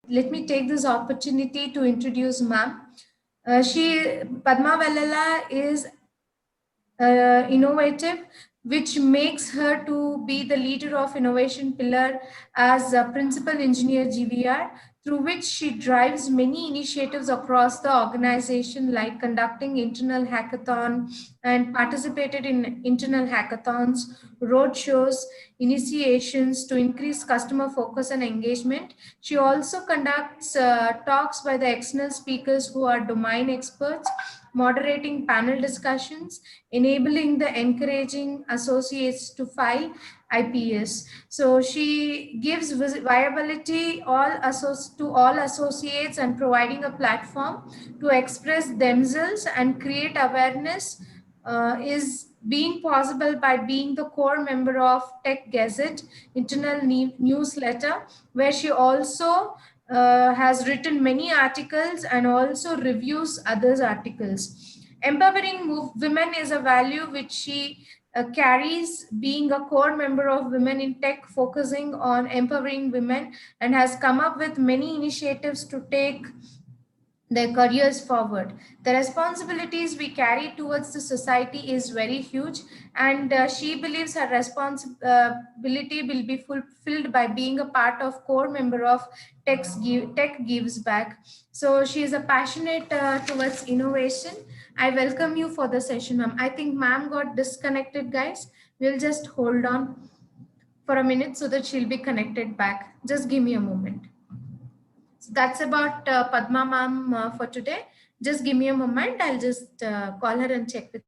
let me take this opportunity to introduce ma'am. Padma Velella is innovative, which makes her to be the leader of innovation pillar as a principal engineer GVR, through which she drives many initiatives across the organization, like conducting internal hackathon and participated in internal hackathons, roadshows, initiations to increase customer focus and engagement. She also conducts talks by the external speakers who are domain experts, moderating panel discussions, enabling the encouraging associates to file IPS. So she gives viability to all associates and providing a platform to express themselves and create awareness is being possible by being the core member of Tech Gazette internal newsletter, where she also has written many articles and also reviews others articles. Empowering women is a value which she carries, being a core member of Women in Tech, focusing on empowering women, and has come up with many initiatives to take their careers forward. The responsibilities we carry towards the society is very huge, and she believes her responsibility will be fulfilled by being a part of core member of Tech Gives Back. So she is a passionate towards innovation. I welcome you for the session, ma'am. I think ma'am got disconnected, guys. We'll just hold on for a minute so that she'll be connected back. Just give me a moment. So that's about Padma ma'am for today. Just give me a moment. I'll just call her and check with.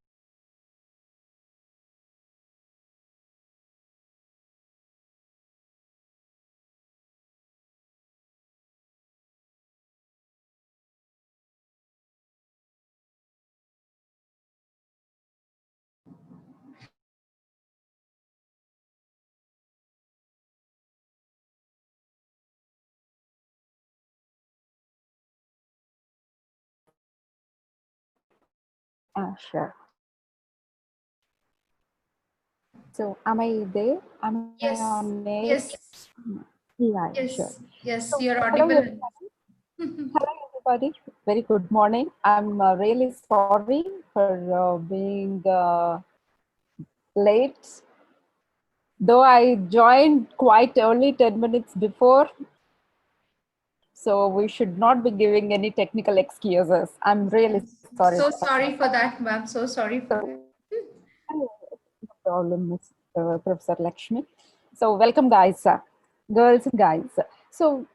Sure. So, am I there? Am I Yes, on air? yes, Yeah, sure. yes, So, you're hello, audible. everybody. Hello, everybody. Very good morning. I'm really sorry for being late. Though I joined quite early, 10 minutes before, so we should not be giving any technical excuses. I'm really sorry So for that. sorry for that, ma'am. So sorry for that. No problem, Ms. Professor Lakshmi. So welcome, guys, girls and guys. So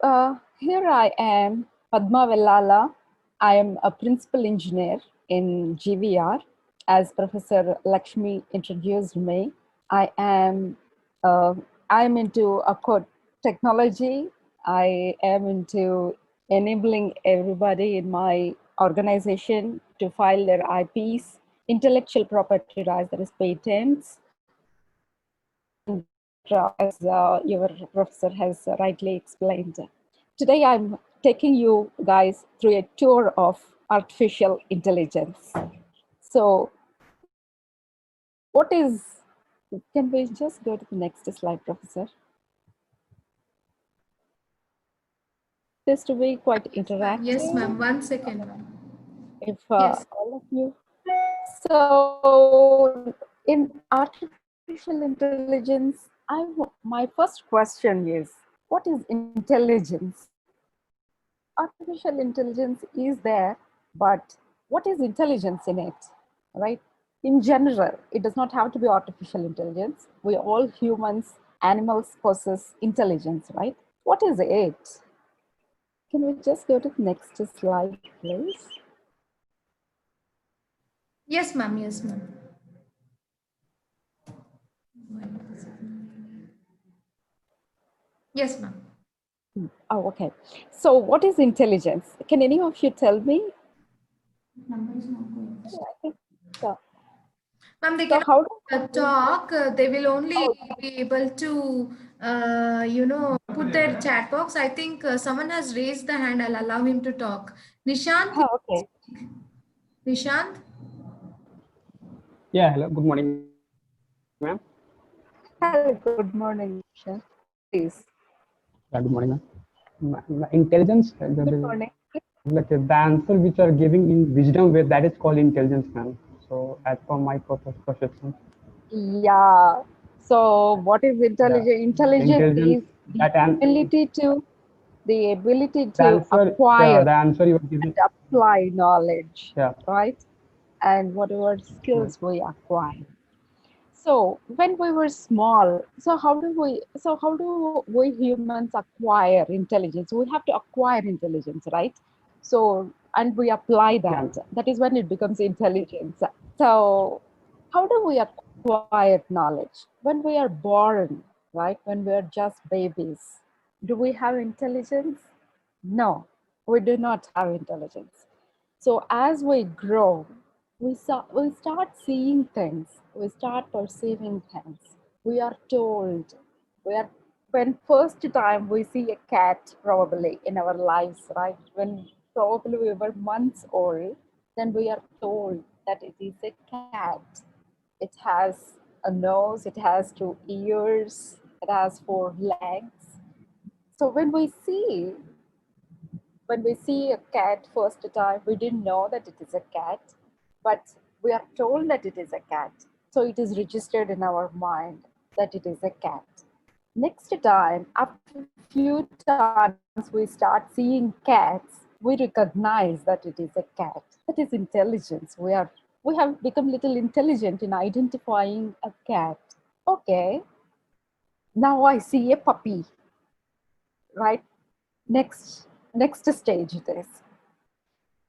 here I am, Padma Velella. I am a principal engineer in GVR. As Professor Lakshmi introduced me, I am I'm into a code technology. I am into enabling everybody in my organization to file their IPs, intellectual property rights, that is patents. And as your professor has rightly explained, today I'm taking you guys through a tour of artificial intelligence. So what is, can we just go to the next slide, Professor? This to be quite Yes, interactive. ma'am. 1 second, ma'am. If Yes. all of you. So in artificial intelligence, my first question is, what is intelligence? Artificial intelligence is there, but what is intelligence in it, right? In general, it does not have to be artificial intelligence. We all humans, animals possess intelligence, right? What is it? Can we just go to the next slide, please? Yes, ma'am. Yes, ma'am. Yes, ma'am. Oh, okay. So what is intelligence? Can any of you tell me? Number is not going. I think so. Ma'am, they So cannot how do talk. They will only oh, be able to, put their chat box. I think someone has raised the hand. I'll allow him to talk. Nishant, oh, okay. Nishant. Yeah, hello. Good morning, ma'am. Hello, good morning, Nisha. Please. Yeah, good morning, ma'am. Intelligence, Good morning. like the answer which are giving in wisdom way, that is called intelligence, ma'am. So as per my perception, Yeah. So what is yeah, intelligence? Intelligence intelligence, is the that and ability to the ability the to answer, yeah, acquire the answer you are and giving, apply knowledge, yeah, right? And whatever yeah, skills we acquire. So when we were small, so how do we humans acquire intelligence? We have to acquire intelligence, right? So and we apply yeah, that. That is when it becomes intelligence. So how do we acquire knowledge? When we are born, right? When we are just babies, do we have intelligence? No, we do not have intelligence. So as we grow, we start seeing things, we start perceiving things. We are told, we are when first time we see a cat probably in our lives, right? When probably we were months old, then we are told that it is a cat. It has a nose, it has two ears, it has four legs. So when we see a cat first time, we didn't know that it is a cat, but we are told that it is a cat. So it is registered in our mind that it is a cat. Next time, after a few times we start seeing cats, we recognize that it is a cat. That is intelligence. We have become little intelligent in identifying a cat. Okay, now I see a puppy, right? Next stage it is.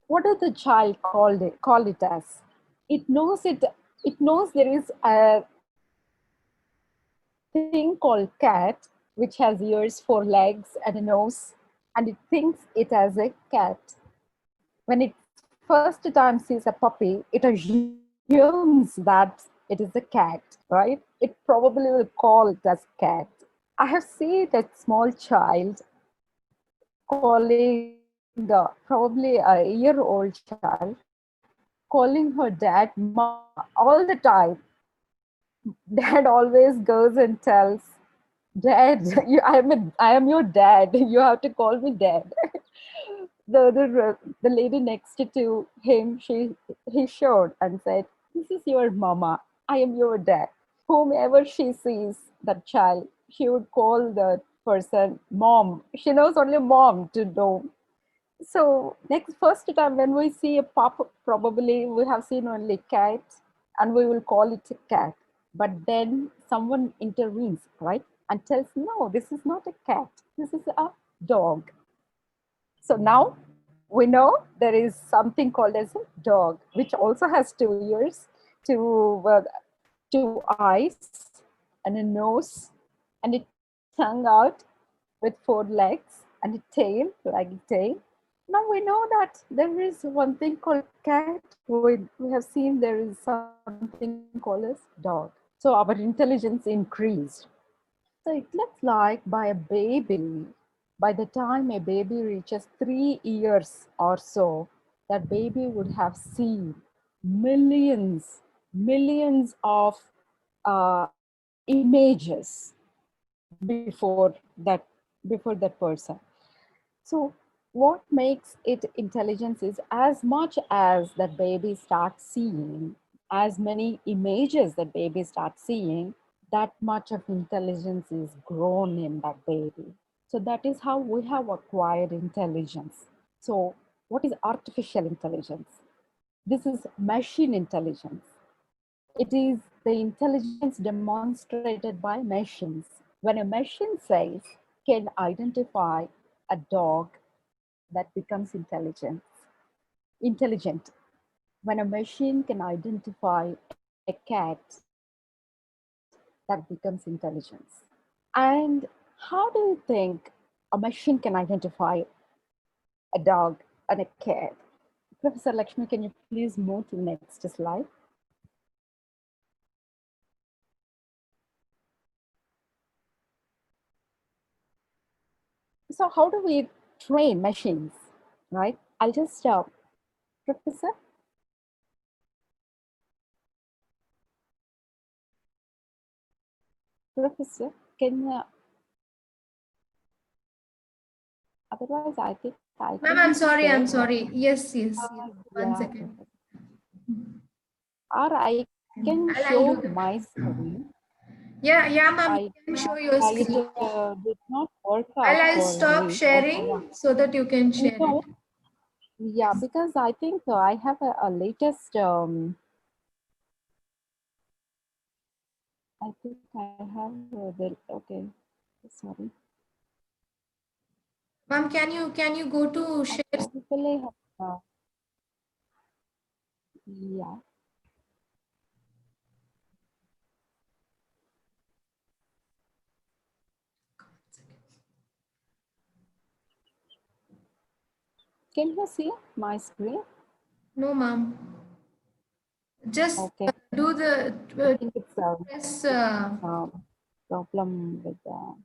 What does the child call it as? It knows it knows there is a thing called cat which has ears, four legs, and a nose, and it thinks it as a cat. When it first time sees a puppy, it assumes that it is a cat, right? It probably will call it as cat. I have seen that small child calling probably a year-old child calling her dad mama all the time. Dad always goes and tells, Dad, I am your dad. You have to call me dad. The lady next to him, he showed and said, "This is your mama. I am your dad." Whomever she sees that child, she would call the person mom. She knows only mom to know. So next first time when we see a pup, probably we have seen only cat and we will call it a cat. But then someone intervenes, right? And tells, no, this is not a cat. This is a dog. So now we know there is something called as a dog, which also has two ears, two eyes, and a nose, and a tongue out with four legs and a tail, like a tail. Now we know that there is one thing called cat. We have seen there is something called as dog. So our intelligence increased. So it looks like by a baby, by the time a baby reaches 3 years or so, that baby would have seen millions of images before that person. So what makes it intelligence is as much as that baby starts seeing, as many images that baby starts seeing, that much of intelligence is grown in that baby. So that is how we have acquired intelligence. So what is artificial intelligence? This is machine intelligence. It is the intelligence demonstrated by machines. When a machine says, can identify a dog, that becomes intelligent. When a machine can identify a cat, that becomes intelligence. And how do you think a machine can identify a dog and a cat? Professor Lakshmi, can you please move to the next slide? So how do we train machines, right? I'll just, Professor, Professor, can Otherwise, I think I Ma'am, can share. I'm sorry. Yes, yes, yes. One Yeah, second. or I can I'll show do that. my screen. Yeah, ma'am. I You can show your it screen. did not work out I'll for stop me. Okay, yeah. sharing so that you can share it. No, yeah, because I think I have a latest. I think I have the okay. Sorry, Ma'am, can you go to I share? probably have. Yeah, can you see my screen? No, ma'am. Just Okay, do the I think it's press. problem with No,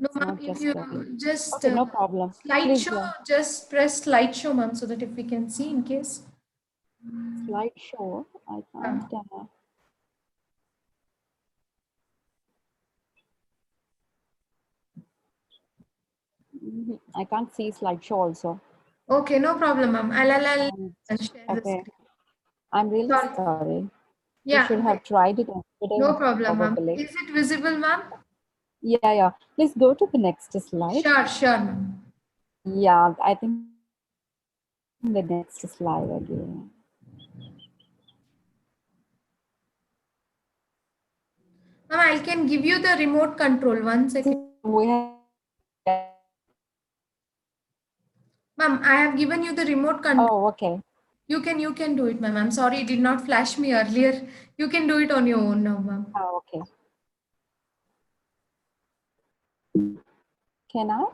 it's ma'am. not If just you okay. just Okay, no problem. Please, slideshow, just press slideshow, ma'am, so that if we can see in case. slideshow. I can't. I can't see slideshow also. Okay, no problem, ma'am. And, I'll share the okay, screen. I'm really Sorry. sorry. We Yeah, should have tried it yesterday, no problem, ma'am. probably. Is it visible, ma'am? Yeah, yeah. Please go to the next slide. Sure, ma'am. Yeah, I think the next slide again. Ma'am, I can give you the remote control. One second. We have, Ma'am, I have given you the remote control. oh, okay. You can do it, ma'am. I'm sorry, it did not flash me earlier. You can do it on your own now, ma'am. Oh, okay. Can I?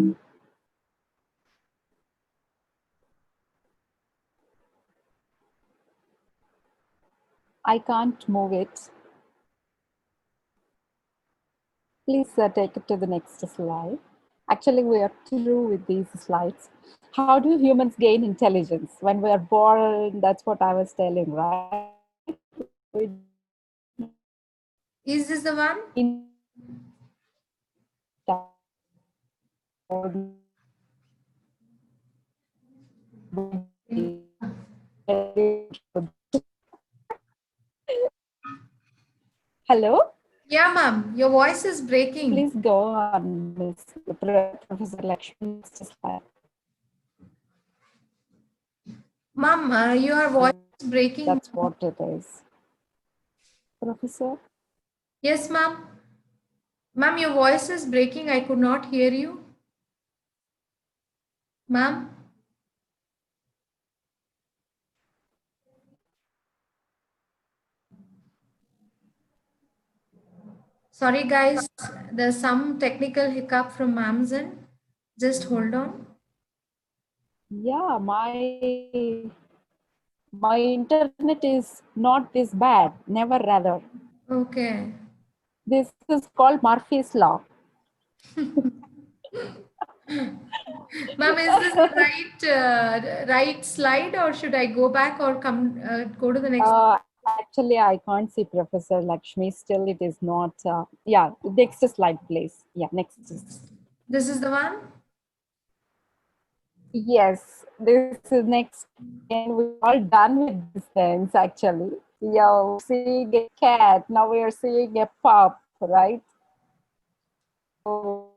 I can't move it. Please take it to the next slide. Actually, we are through with these slides. How do humans gain intelligence? When we are born, that's what I was telling, right? We Is this the one? Hello? Yeah, ma'am. Your voice is breaking. Please go on, Miss Professor Lakshmi. Ma'am, your voice is breaking. That's what it is. Professor? Yes, ma'am. Ma'am, your voice is breaking. I could not hear you. Ma'am? Sorry, guys. There's some technical hiccup from ma'am's end. Just hold on. Yeah, my internet is not this bad, never rather. Okay. This is called Murphy's Law. Ma'am, is this the right slide, or should I go back or go to the next? Actually, I can't see Professor Lakshmi. Still, it is not. Yeah, next slide, please. Yeah, next. This is the one? Yes, this is next. And we're all done with these things, actually. Yeah, seeing a cat. Now we are seeing a pup, right? So,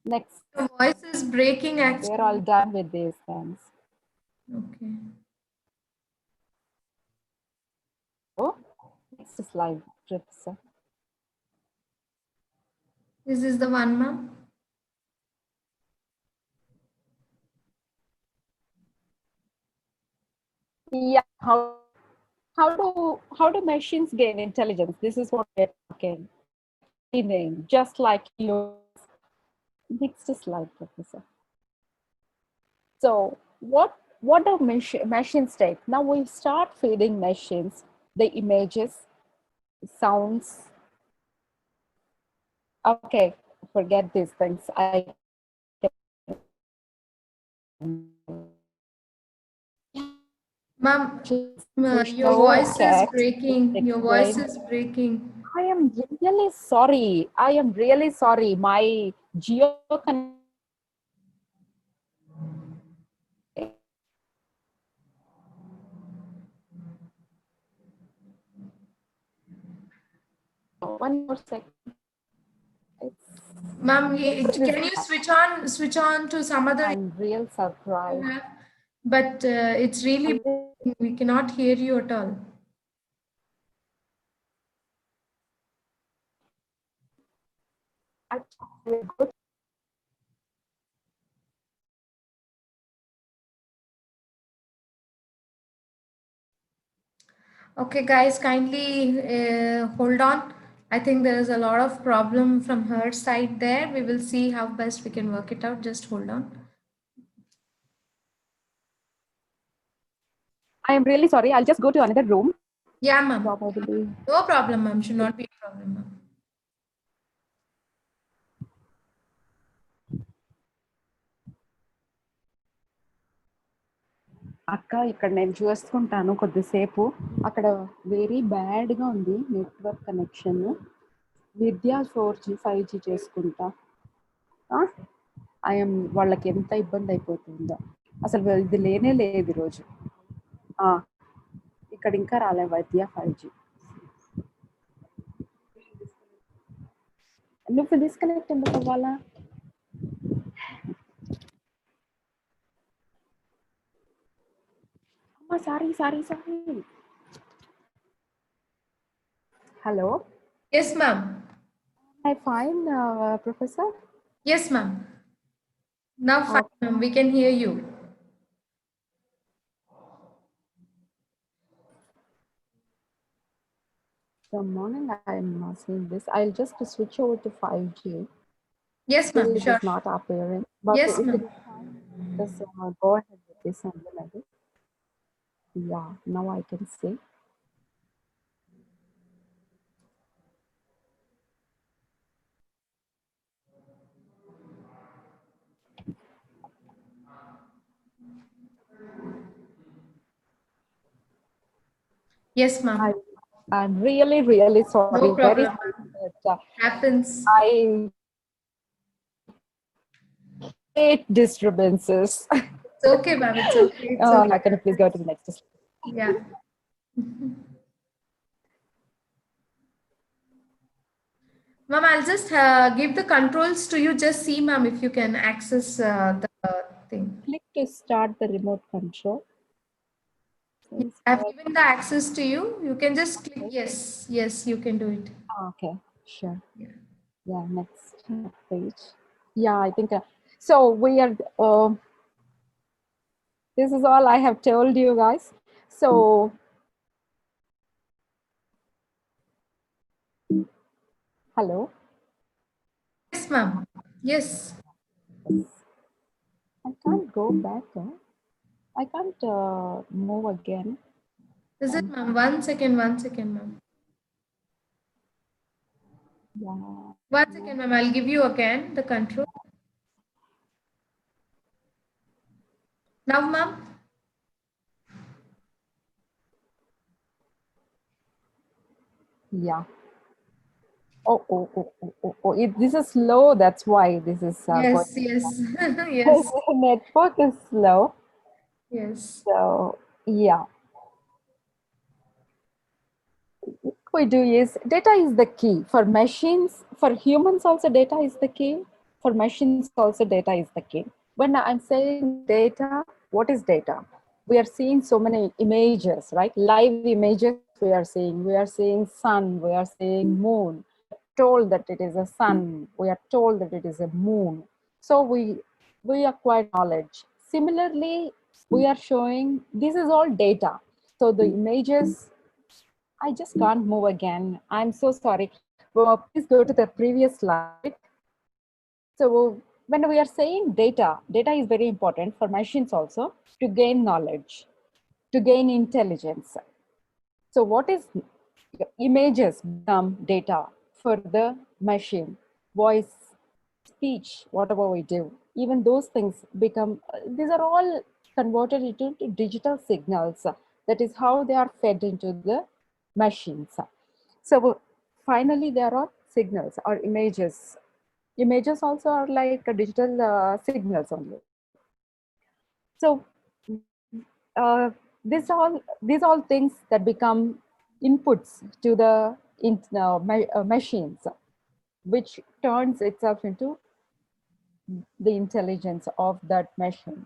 next. Your voice is breaking, We're all actually. done with these things. Okay. Oh, next slide, Professor. This is the one, ma'am? Yeah, how do machines gain intelligence? This is what we're talking. Just like you. Next slide, Professor. So what do machines take? Now we start feeding machines the images, sounds. Okay, forget these things. Ma'am, your No voice is cat. breaking. Your voice Explain. is breaking. I am really sorry. I am really sorry. My Geo connection one more second. Ma'am, can you switch on to some other I'm real you surprised. have? But it's really, we cannot hear you at all. I will go. Okay, guys, kindly hold on. I think there is a lot of problem from her side there. We will see how best we can work it out. Just hold on. I am really sorry. I'll just go to another room. Yeah, ma'am. Probably. No problem, ma'am. Should not be a problem, ma'am. అక్క ఇక్కడ నేను చూసుకుంటాను కొద్దిసేపు అక్కడ very బ్యాడ్గా ఉంది network connection విద్యా 4G 5G చేసుకుంటా ఐఎమ్ వాళ్ళకి ఎంత ఇబ్బంది అయిపోతుందో అసలు ఇది లేనే లేదు ఈరోజు ఇక్కడ ఇంకా రాలే విద్యా 5G నువ్వు డిస్కనెక్ట్ ఎందుకు అవ్వాలా sorry hello Yes, ma'am. I fine professor Yes, ma'am. Now, fine, ma'am. We can hear you. The morning I'm seeing this. I'll just switch over to 5G. Yes, Still ma'am. it Sure. is not appearing. But Yes, if it ma'am. is fine, just go ahead with this and like it. Yeah, now I can see. Yes, ma'am. I'm really, really sorry. No Very problem, sorry. ma'am. But, Happens. I hate disturbances. It's okay, ma'am. It's okay. It's okay. Can you please go to the next slide? Yeah. Ma'am, I'll just give the controls to you. Just see, ma'am, if you can access the thing. Click to start the remote control. I've given the access to you. You can just click yes. Yes, you can do it. Okay, sure. Yeah. Yeah, next page. Yeah, I think so. We are. This is all I have told you guys. So, hello. Yes, ma'am. Yes. I can't go back. I can't move again. Is it, ma'am? 1 second, ma'am. Yeah. 1 second, ma'am. I'll give you again the control. Now, ma'am. Yeah. Oh. This is slow. That's why this is going. Yes. Yes. Network is slow. Yes. So, yeah. What we do is data is the key for machines. For humans, also data is the key. For machines, also data is the key. When I'm saying data, what is data? We are seeing so many images, right? Live images we are seeing. We are seeing sun, we are seeing moon. Told that it is a sun, we are told that it is a moon. So we acquire knowledge. Similarly, we are showing, this is all data. So the images, I just can't move again. I'm so sorry. Well, please go to the previous slide. So when we are saying data, data is very important for machines also to gain knowledge, to gain intelligence. So what is images become data for the machine, voice, speech, whatever we do, even those things become, these are all converted into digital signals. That is how they are fed into the machines. So finally, there are signals or images. Images also are like digital signals only. So these all things that become inputs to the machines, which turns itself into the intelligence of that machine.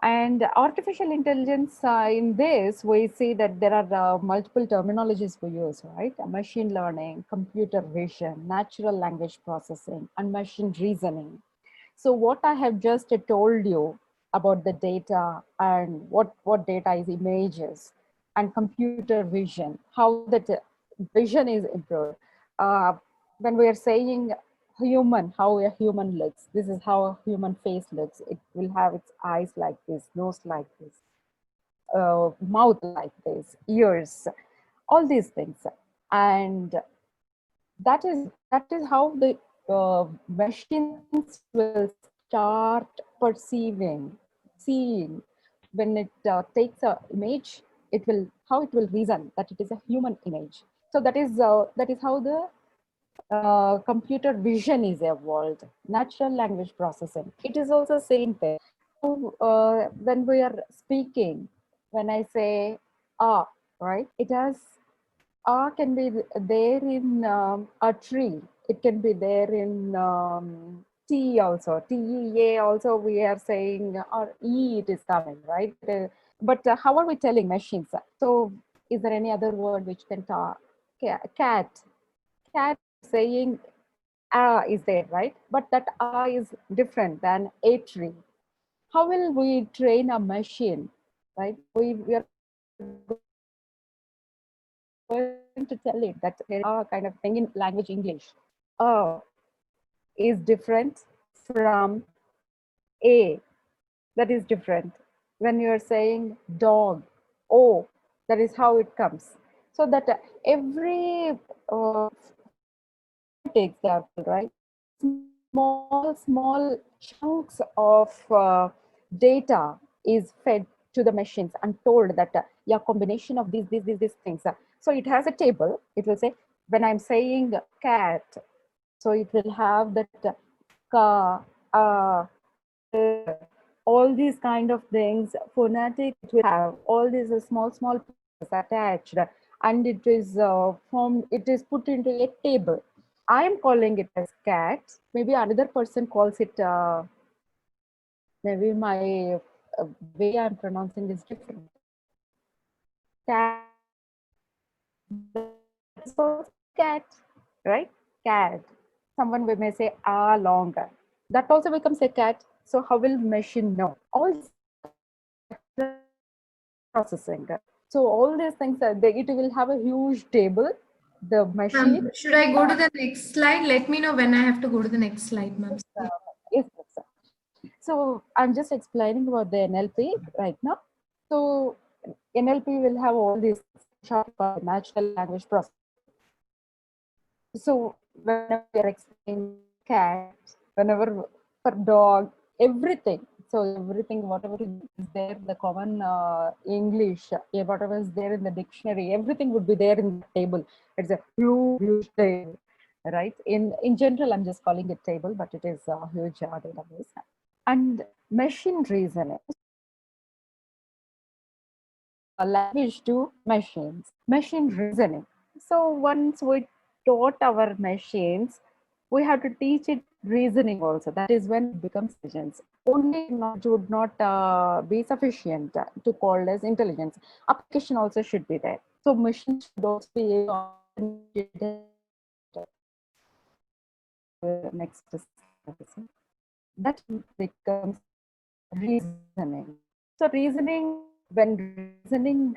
And artificial intelligence, in this, we see that there are multiple terminologies we use, right? Machine learning, computer vision, natural language processing, and machine reasoning. So what I have just told you about the data and what data is images and computer vision, how that vision is improved. Uh, when we are saying human, how a human looks, this is how a human face looks. It will have its eyes like this, nose like this, mouth like this, ears, all these things. And that is how the machines will start perceiving, seeing. When it takes a image, it will how it will reason that it is a human image. So that is how the computer vision is evolved. Natural language processing, it is also same thing. So when we are speaking, when I say ah, right, it has can be there in a tree. It can be there in T also. TEA also we are saying, or E it is coming, right? But how are we telling machines? So is there any other word which can talk? Cat. Cat saying is there, right? But that is different than a tree. How will we train a machine, right? We are going to tell it that there are kind of thing in language English. Is different from a, that is different. When you are saying dog, oh, that is how it comes. So that every example, right? Small chunks of data is fed to the machines and told that yeah, combination of these things. So it has a table. It will say when I'm saying cat, so it will have that ka, all these kind of things. Phonetic, it will have all these small attached, and it is formed. It is put into a table. I am calling it as cat. Maybe another person calls it. Maybe my way I'm pronouncing is different. Cat. That's also cat, right? Cat. Someone may say longer. That also becomes a cat. So how will machine know? All processing. So all these things, it will have a huge table. The machine. Should I go to the next slide? Let me know when I have to go to the next slide, ma'am. Yes, yes. So I'm just explaining about the NLP right now. So NLP will have all these short natural language processing. So whenever you're explaining cat, whenever for dog, everything. So everything, whatever is there, the common English, whatever is there in the dictionary, everything would be there in the table. It's a huge table, right? In general, I'm just calling it table, but it is a huge database. And machine reasoning, language to machines, machine reasoning. So once we taught our machines, we have to teach it reasoning also. That is when it becomes intelligence. Only knowledge would not be sufficient to call as intelligence. Application also should be there. So machines should also be able to next that becomes reasoning. So reasoning, when reasoning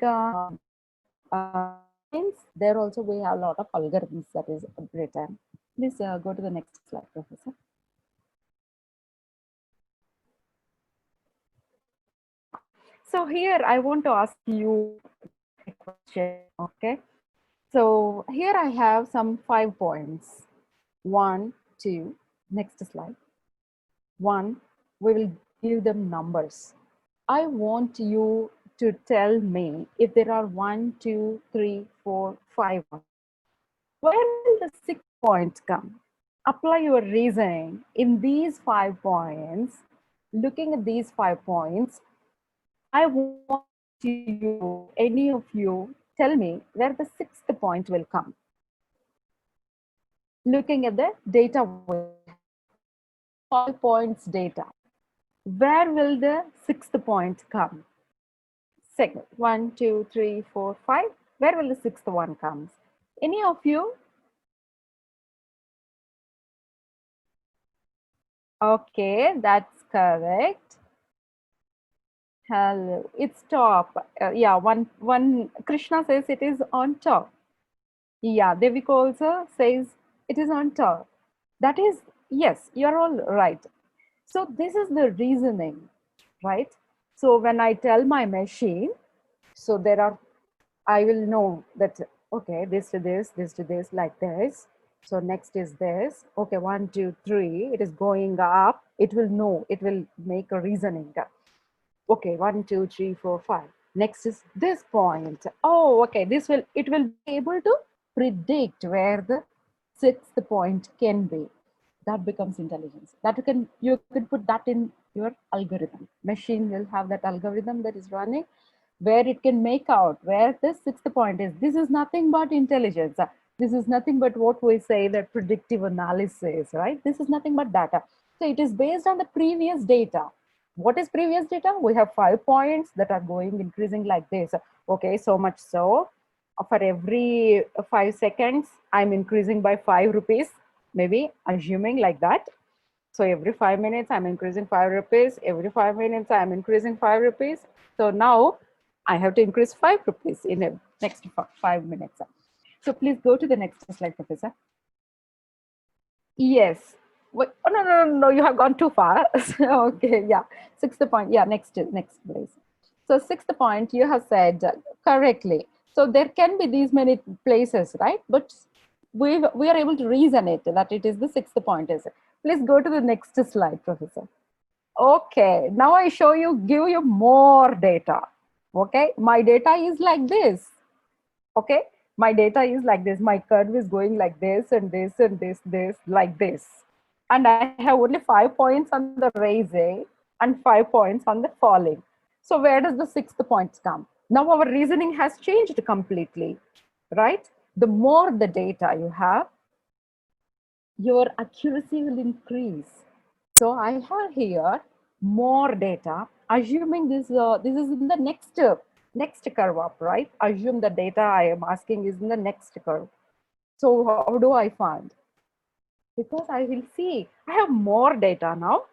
there also we have a lot of algorithms that is written. Please go to the next slide, Professor. So here I want to ask you a question, okay? So here I have some 5 points. 1, 2, next slide. 1, we will give them numbers. I want you to tell me if there are 1, 2, 3, 4, 5. Where will the 6th point come? Apply your reasoning in these 5 points. Looking at these 5 points, I want you, any of you, tell me where the 6th point will come. looking at the data we have. We have 5 points data. Where will the sixth point come? Second, 1, 2, 3, 4, 5. Where will the sixth one come? Any of you? Okay, that's correct. Hello, it's top. Yeah, one. Krishna says it is on top. Yeah, Devika also says it is on top. That is, yes, you're all right. So this is the reasoning, right? So when I tell my machine, so there are, I will know that, okay, this to this, this to this, like this. So next is this. Okay, 1, 2, 3. It is going up. It will know. It will make a reasoning. Okay, 1, 2, 3, 4, 5. Next is this point. Oh, okay. This will, it will be able to predict where the sixth point can be. That becomes intelligence. That you can put that in your algorithm. Machine will have that algorithm that is running, where it can make out where the sixth point is. This is nothing but intelligence. This is nothing but what we say that predictive analysis, right? This is nothing but data. So it is based on the previous data. What is previous data? We have 5 points that are going increasing like this. Okay, so much so for every 5 seconds, I'm increasing by 5 rupees, maybe assuming like that. So every 5 minutes, I'm increasing 5 rupees. Every 5 minutes, I'm increasing 5 rupees. So now I have to increase 5 rupees in the next 5 minutes. So please go to the next slide, Professor. Yes. Wait, oh, no, you have gone too far. Okay, yeah. Sixth point. Yeah, next, please. So sixth point, you have said correctly. So there can be these many places, right? But we are able to reason it that it is the sixth point. Is it? Please go to the next slide, Professor. Okay, now I show you, give you more data. Okay, my data is like this. Okay, my data is like this. My curve is going like this and this and this, like this. And I have only 5 points on the raising and 5 points on the falling. So where does the sixth point come? Now our reasoning has changed completely, right? The more the data you have, your accuracy will increase. So I have here more data, assuming this is in the next curve up, right? Assume the data I am asking is in the next curve. So how do I find? Because I will see, I have more data now.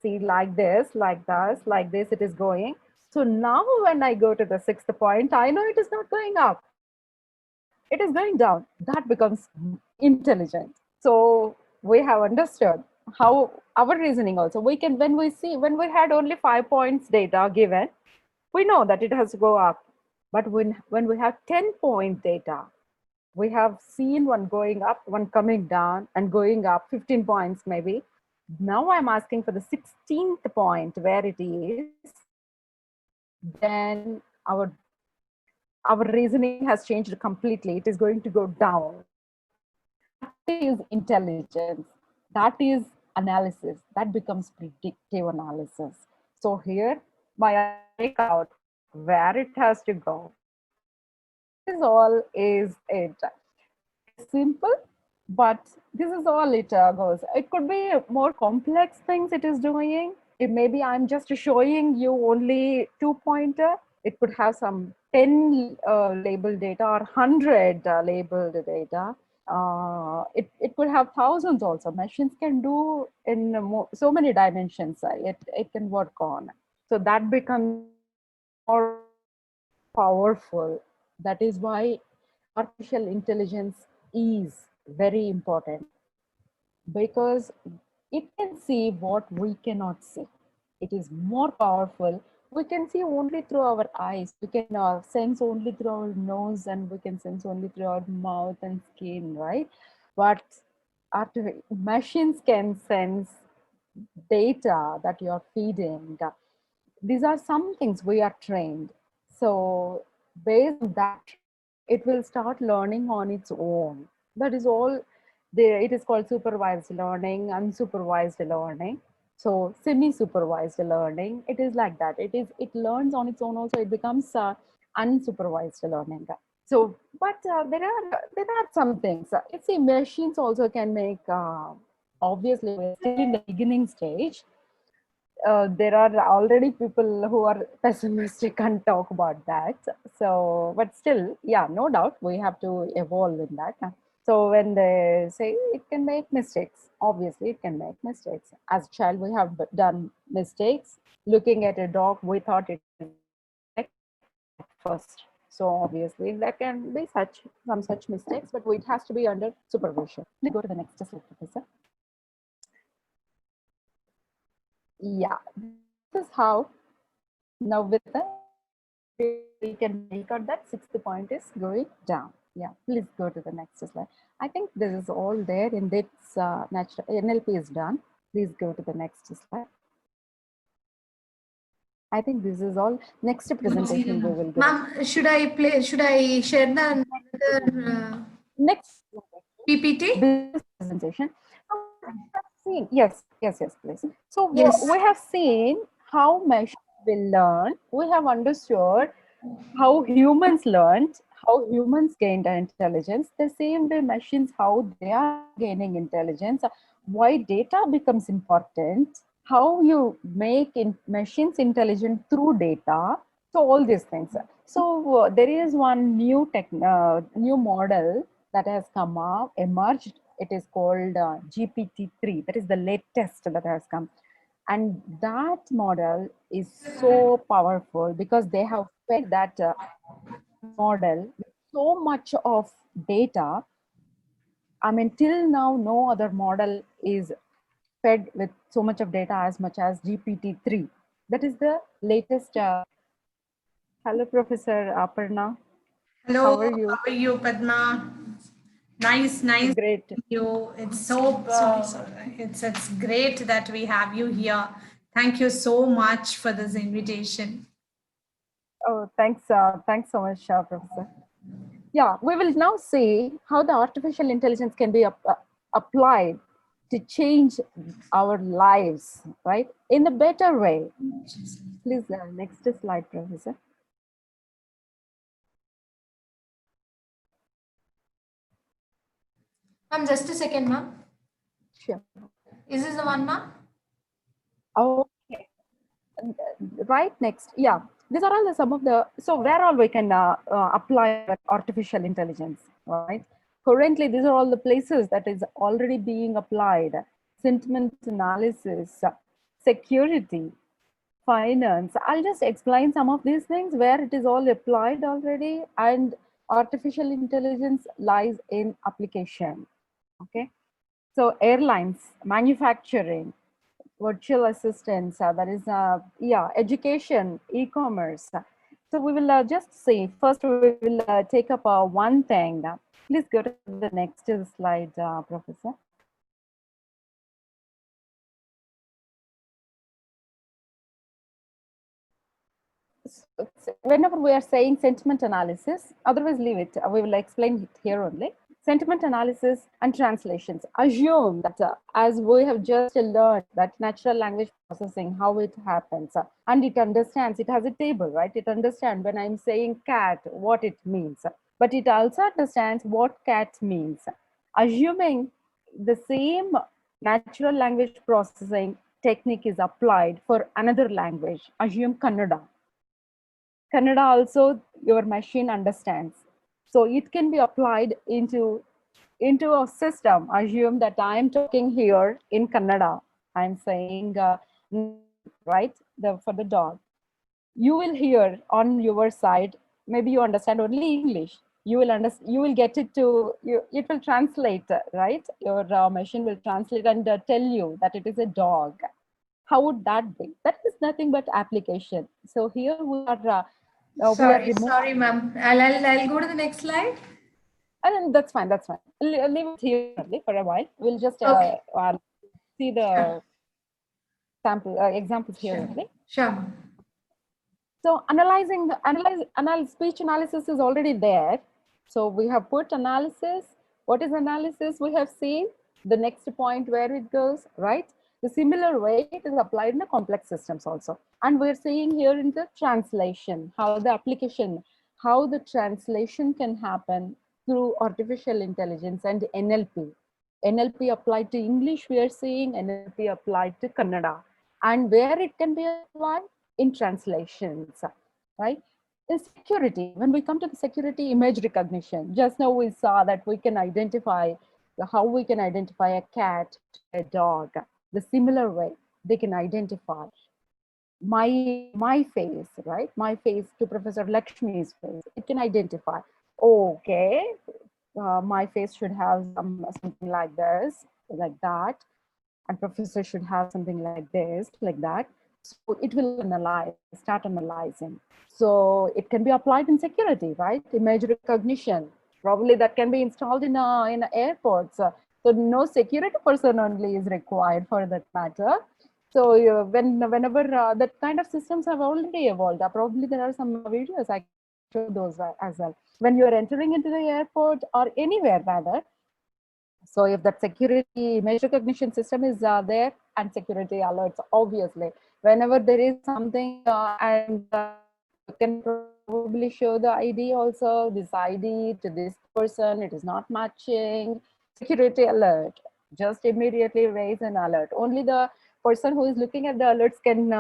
See, like this, it is going. So now when I go to the sixth point, I know it is not going up. It is going down. That becomes intelligent. So we have understood how our reasoning also. We can, when we had only 5 points data given, we know that it has to go up. But when we have 10-point data, we have seen one going up, one coming down and going up 15 points maybe. Now I'm asking for the 16th point where it is, then our reasoning has changed completely. It is going to go down. That is intelligence. That is analysis. That becomes predictive analysis. So here, my make out where it has to go. This all is it. It's simple, but this is all it goes. It could be more complex things it is doing. It maybe I'm just showing you only 2-pointer. It could have some 10 labeled data or 100 labeled data. It could have thousands also. Machines can do in so many dimensions. It can work on. So that becomes more powerful. That is why artificial intelligence is very important, because it can see what we cannot see. It is more powerful. We can see only through our eyes. We can sense only through our nose, and we can sense only through our mouth and skin, right? But machines can sense data that you're feeding. These are some things we are trained. So based on that, it will start learning on its own. That is all there. It is called supervised learning, unsupervised learning. So semi-supervised learning, it is like that. It learns on its own also. It becomes unsupervised learning. So, but there are some things. See, machines also can make. Obviously, we're still in the beginning stage. There are already people who are pessimistic and talk about that. So, but still, yeah, no doubt we have to evolve in that. So when they say it can make mistakes, obviously it can make mistakes. As a child, we have done mistakes. Looking at a dog, we thought it is at first. So obviously there can be some such mistakes, but it has to be under supervision. Let's go to the next slide, Professor. Yeah, this is how now with the we can make out that sixth point is going down. Yeah, please go to the next slide. I think this is all there in this natural NLP is done. Please go to the next slide. I think this is all. Next presentation we will go. Ma'am, should I share the another Next PPT? business presentation. Yes, please. So Yes. we have seen how machines will learn. We have understood how humans learned, how humans gained intelligence. The same way machines, how they are gaining intelligence, why data becomes important, how you make machines intelligent through data. So all these things. So there is one new model that has come up, emerged. It is called GPT-3. That is the latest that has come. And that model is so powerful because they have fed that model with so much of data. I mean, till now, no other model is fed with so much of data as much as GPT-3. That is the latest. Hello, Professor Aparna. Hello, How are you? how are you, Padma? Nice Great. meeting you. It's so it's great that we have you here. Thank you so much for this invitation. Oh, thanks so much, Professor. Yeah, we will now see how the artificial intelligence can be applied to change our lives, right, in a better way. Please, next slide, Professor. Ma'am, just a second, ma'am. Sure. Is this the one, ma'am? Okay. Right next, yeah. These are all some of the, so where all we can apply artificial intelligence, right? Currently, these are all the places that is already being applied. Sentiment analysis, security, finance. I'll just explain some of these things where it is all applied already, and artificial intelligence lies in application. Okay. So airlines, manufacturing, virtual assistants, that is, yeah, education, e-commerce. So we will just see, first we will take up one thing. Please go to the next slide, Professor. Whenever we are saying sentiment analysis, otherwise leave it, we will explain it here only. Sentiment analysis and translations. Assume that as we have just learned that natural language processing, how it happens, and it understands, it has a table, right? It understands when I'm saying cat, what it means, but it also understands what cat means. Assuming the same natural language processing technique is applied for another language, assume Kannada. Kannada also your machine understands. So it can be applied into a system. Assume that I am talking here in Kannada. I'm saying, right, for the dog. You will hear on your side, maybe you understand only English. You will get it to, it will translate, right? Your machine will translate and tell you that it is a dog. How would that be? That is nothing but application. So here we are Sorry, ma'am. I'll go to the next slide. And that's fine. That's fine. Leave it here for a while. We'll just see the sample examples here only. Sure. So speech analysis is already there. So we have put analysis. What is analysis? We have seen the next point where it goes, right? The similar way it is applied in the complex systems also. And we're seeing here in the translation, how the application, how the translation can happen through artificial intelligence and NLP. NLP applied to English, we are seeing NLP applied to Kannada, and where it can be applied in translations, right? In security, when we come to the security, image recognition, just now we saw that we can identify how we can identify a cat, a dog. The similar way they can identify my face, right? My face to Professor Lakshmi's face. It can identify, okay, my face should have something like this, like that, and professor should have something like this, like that. So it will analyze, start analyzing. So it can be applied in security, right? Image recognition, probably that can be installed in airports. So no security person only is required for that matter. So whenever that kind of systems have already evolved, probably there are some videos I can show those as well. When you are entering into the airport or anywhere rather, so if that security image recognition system is there, and security alerts, obviously, whenever there is something and you can probably show the ID also, this ID to this person, it is not matching, security alert, just immediately raise an alert. Only the person who is looking at the alerts can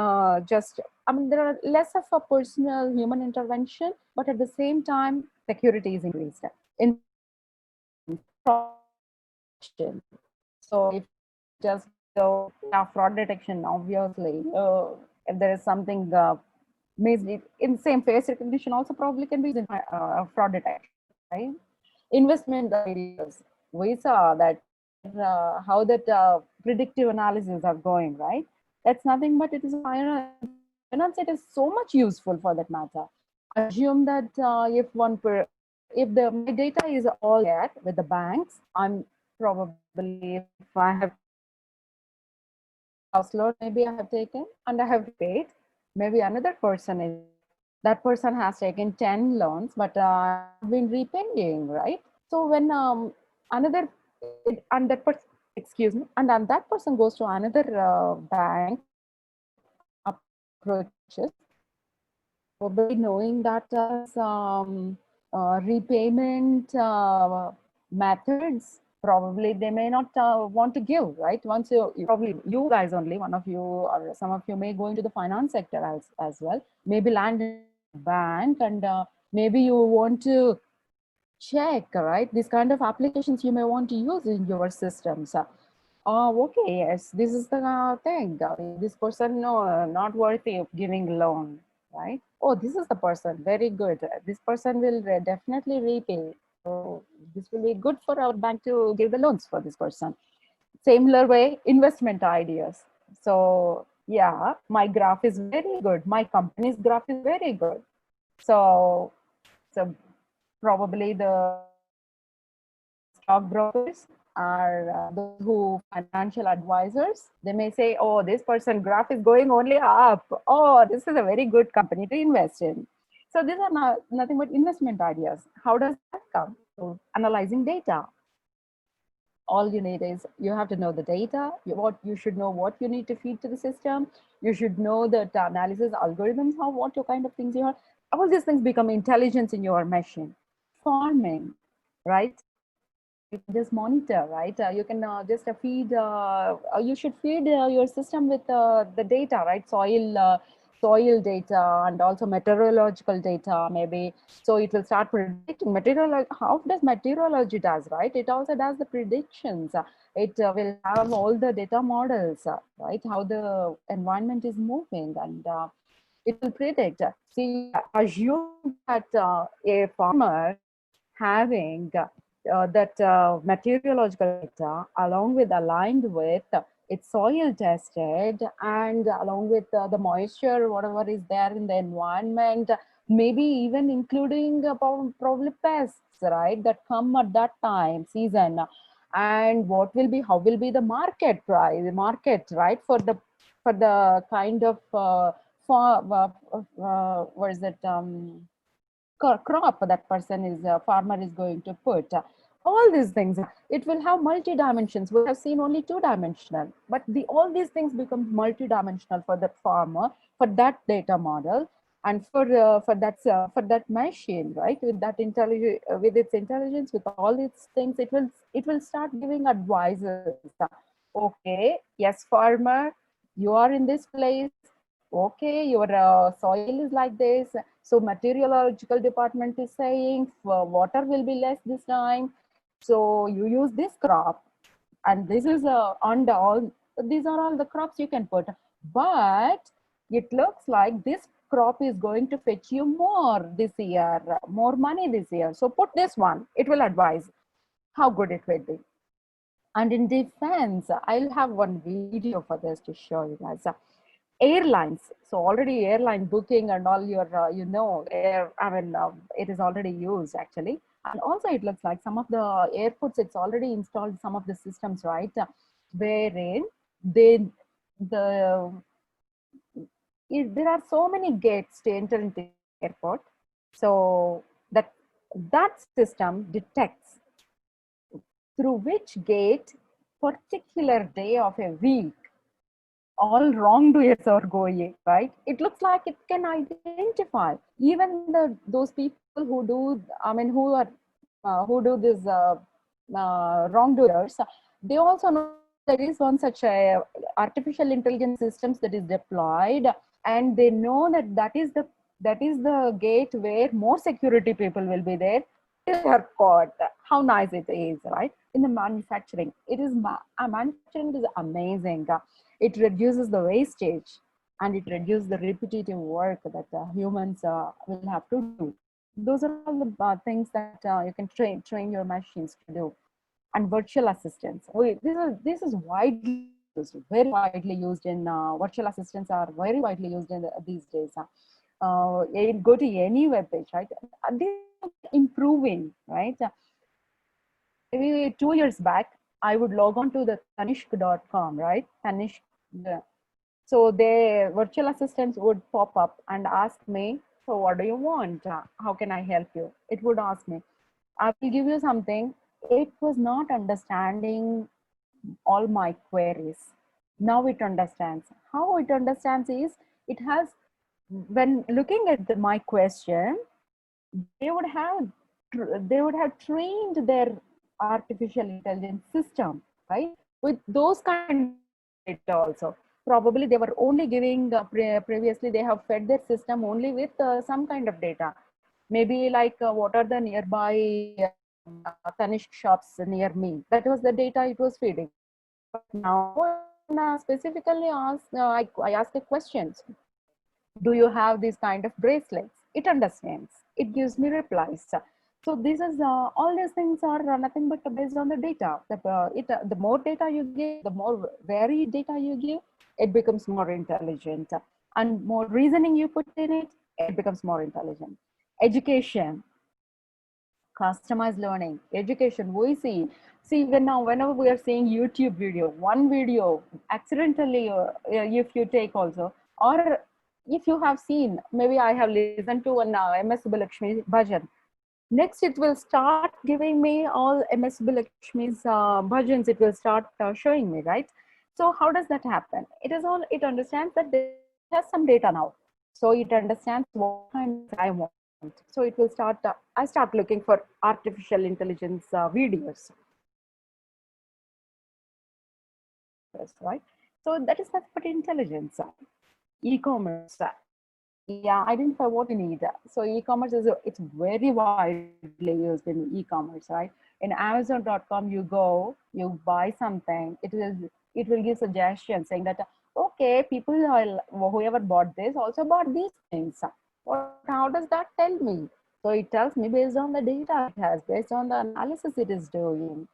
just, I mean, there are less of a personal human intervention, but at the same time, security is increased. In so if just fraud detection, obviously, if there is something missed, in same face recognition also probably can be used in fraud detection, right? Investment ideas, we saw that how that predictive analysis are going, right? That's nothing but it is finance. It is so much useful for that matter. Assume that if my data is all there with the banks, I'm probably, if I have house loan, maybe I have taken and I have paid, maybe another person is, that person has taken 10 loans, but I've been repaying, right? So when another, and that person, excuse me, and then that person goes to another bank, approaches, probably knowing that repayment methods, probably they may not want to give, right? Once you probably, you guys only, one of you or some of you may go into the finance sector as well, maybe land in a bank, and maybe you want to check, right? These kind of applications you may want to use in your systems. Okay, yes, this is the thing. This person, no, not worthy of giving loan, right? Oh, this is the person, very good. This person will definitely repay. So this will be good for our bank to give the loans for this person. Similar way, investment ideas. So yeah, my graph is very good. My company's graph is very good. So probably the stockbrokers are those who financial advisors. They may say, oh, this person graph is going only up. Oh, this is a very good company to invest in. So these are nothing but investment ideas. How does that come? So analyzing data. All you need is, you have to know the data, you should know what you need to feed to the system. You should know that analysis algorithms, what kind of things you have. All these things become intelligence in your machine. Farming, right? You can just monitor, right? You can just feed, you should feed your system with the data, right? Soil data and also meteorological data, maybe. So it will start predicting meteorology. How does meteorology does, right? It also does the predictions. It will have all the data models, right? How the environment is moving, and it will predict. See, assume that a farmer having that meteorological data along with aligned with it's soil tested, and along with the moisture, whatever is there in the environment, maybe even including probably pests, right, that come at that time season, and how will be the market price, right, for the kind of what is it, crop that person is farmer is going to put. All these things, it will have multi dimensions. We have seen only two dimensional, but all these things become multi dimensional for the farmer, for that data model. And for that machine, right, with that intelligence, with its intelligence, with all its things, it will start giving advices. Okay, yes, farmer, you are in this place. Okay, your soil is like this. So meteorological department is saying water will be less this time. So you use this crop, and this is on the all. These are all the crops you can put, but it looks like this crop is going to fetch you more this year, more money this year. So put this one. It will advise how good it will be. And in defense, I'll have one video for this to show you guys. Airlines. So already airline booking and all your, it is already used actually. And also it looks like some of the airports, it's already installed some of the systems, right? Wherein the there are so many gates to enter into the airport. So that system detects through which gate particular day of a week all wrongdoers are going, right? It looks like it can identify even those people who do, who do this wrongdoers. They also know there is one such a artificial intelligence systems that is deployed, and they know that is the gate where more security people will be there. They are caught. How nice it is, right? In the manufacturing, manufacturing is amazing. It reduces the wastage, and it reduces the repetitive work that humans will have to do. Those are all the things that you can train your machines to do. And virtual assistants, this is widely used, very widely used in virtual assistants are very widely used in these days. Go to any web page, right? This is improving, right? Maybe 2 years back, I would log on to the tanishk.com, right? Tanishk. So the virtual assistants would pop up and ask me, so what do you want? How can I help you? It would ask me. I will give you something. It was not understanding all my queries. Now it understands. How it understands is, it has, when looking at my question, they would have trained their artificial intelligence system, right, with those kind of data also. Probably they were only giving previously they have fed their system only with some kind of data, maybe like what are the nearby Tanishq shops near me. That was the data it was feeding. But now specifically I ask the questions. Do you have these kind of bracelets? It understands. It gives me replies. So this is all these things are nothing but based on the data. The more data you give, the more varied data you give, it becomes more intelligent. And more reasoning you put in it, it becomes more intelligent. Education, customized learning, education. We see whenever we are seeing YouTube video, one video accidentally, if you take also, or if you have seen, maybe I have listened to an MS Subbalakshmi bhajan. Next, it will start giving me all MS Subbalakshmi's bhajans. It will start showing me, right? So how does that happen? It understands that it has some data now. So it understands what kind of I want. So it will start, I start looking for artificial intelligence videos. Right? So that is nothing but intelligence. E-commerce. Yeah, identify what you need. So e-commerce it's very widely used in e-commerce, right? In Amazon.com, you go, you buy something, it will give suggestions saying that, okay, people whoever bought this also bought these things. How does that tell me? So it tells me based on the data it has, based on the analysis it is doing.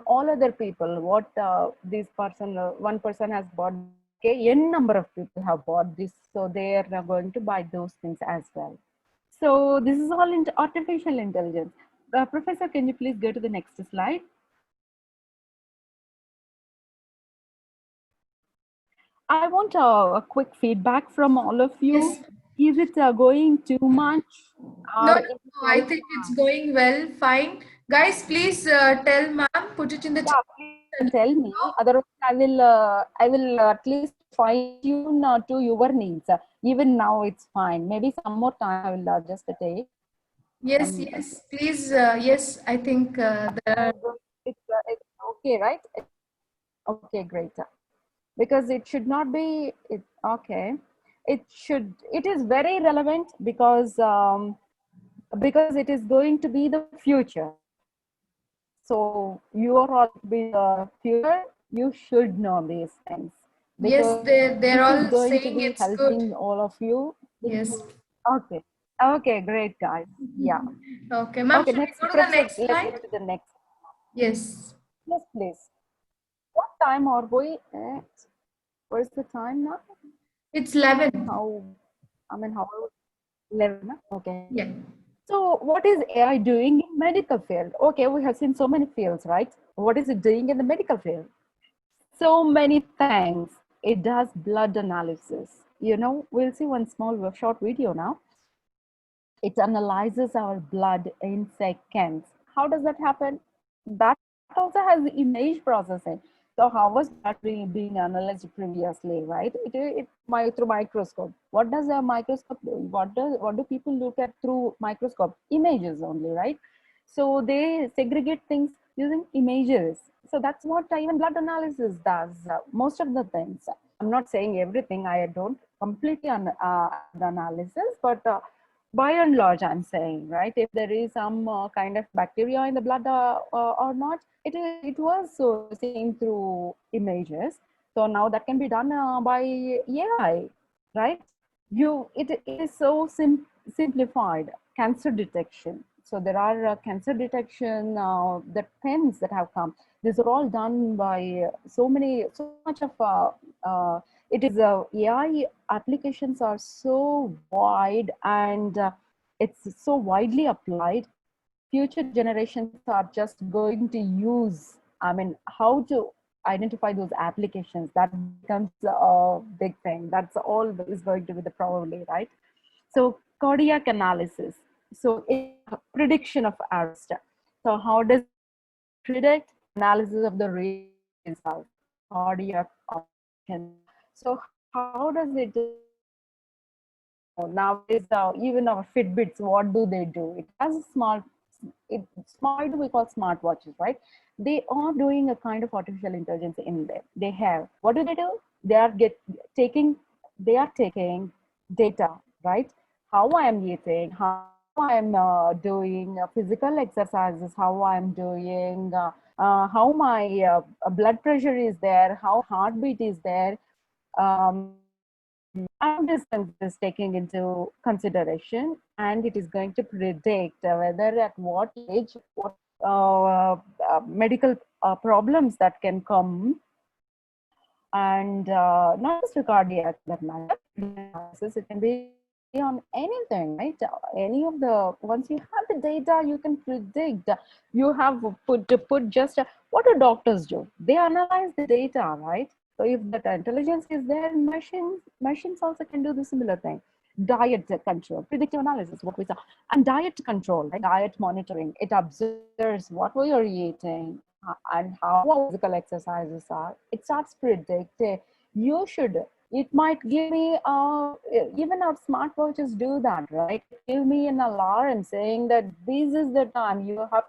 All other people, what this person, one person has bought, okay, n number of people have bought this, so they are going to buy those things as well. So this is all into artificial intelligence. Professor, can you please go to the next slide? I want a quick feedback from all of you. Yes. Is it going too much? No, I think it's going well, fine. Guys, please tell ma'am, put it in the chat. Yeah, please tell me. Otherwise, I will at least fine tune to your needs. Even now it's fine. Maybe some more time I will just take. Yes, yes, please. Yes, I think It's okay, right? Okay, great. Because it should not be, okay. It is very relevant because it is going to be the future, right? So you are all be the future, you should know these things yes, because they're this is all going to saying be it's good. helping all of you. Yes. Okay. Okay, great guys. Yeah. Okay, ma'am, Okay, should we next go to the professor, next let's slide? go to the next. Yes. Yes, please. What time are we at? What is the time now? It's 11. How, how 11? Okay. Yeah. So what is AI doing in medical field? Okay, we have seen so many fields, right? What is it doing in the medical field? So many things. It does blood analysis. You know, we'll see one small short video now. It analyzes our blood in seconds. How does that happen? That also has image processing. So how was blood being analyzed previously, right? Through microscope. What does a microscope do? What do people look at through microscope? Images only, right? So they segregate things using images. So that's what even blood analysis does. Most of the things. I'm not saying everything. I don't completely blood analysis, but by and large, I'm saying, right, if there is some kind of bacteria in the blood or not, it was seen through images. So now that can be done by AI, right? It is so simplified. Cancer detection. So there are cancer detection, the pens that have come. These are all done by so much of it is AI applications are so wide and it's so widely applied. Future generations are just going to use, how to identify those applications. That becomes a big thing. That's always going to be the probably, right? So cardiac analysis. So it's a prediction of arrest. So how does it predict? Analysis of the results, cardiac option. So how does it do? Nowadays, even our Fitbits, what do? It has a why do we call smartwatches, right? They are doing a kind of artificial intelligence in there. They have, what do? They are taking, they are taking data, right? How I am eating, how I am doing physical exercises, how I am doing, how my blood pressure is there, how heartbeat is there, and distance is taking into consideration, and it is going to predict whether at what age, what medical problems that can come, and not just a cardiac that matter analysis. It can be on anything, right? Any of the, once you have the data, you can predict. You have put just what do doctors do? They analyze the data, right? So if that intelligence is there, machines also can do the similar thing. Diet control, predictive analysis, what we saw, and diet control, like diet monitoring. It observes what we are eating and how our physical exercises are. It starts predicting. You should. It might give me even our smartwatches do that, right? Give me an alarm saying that this is the time you have,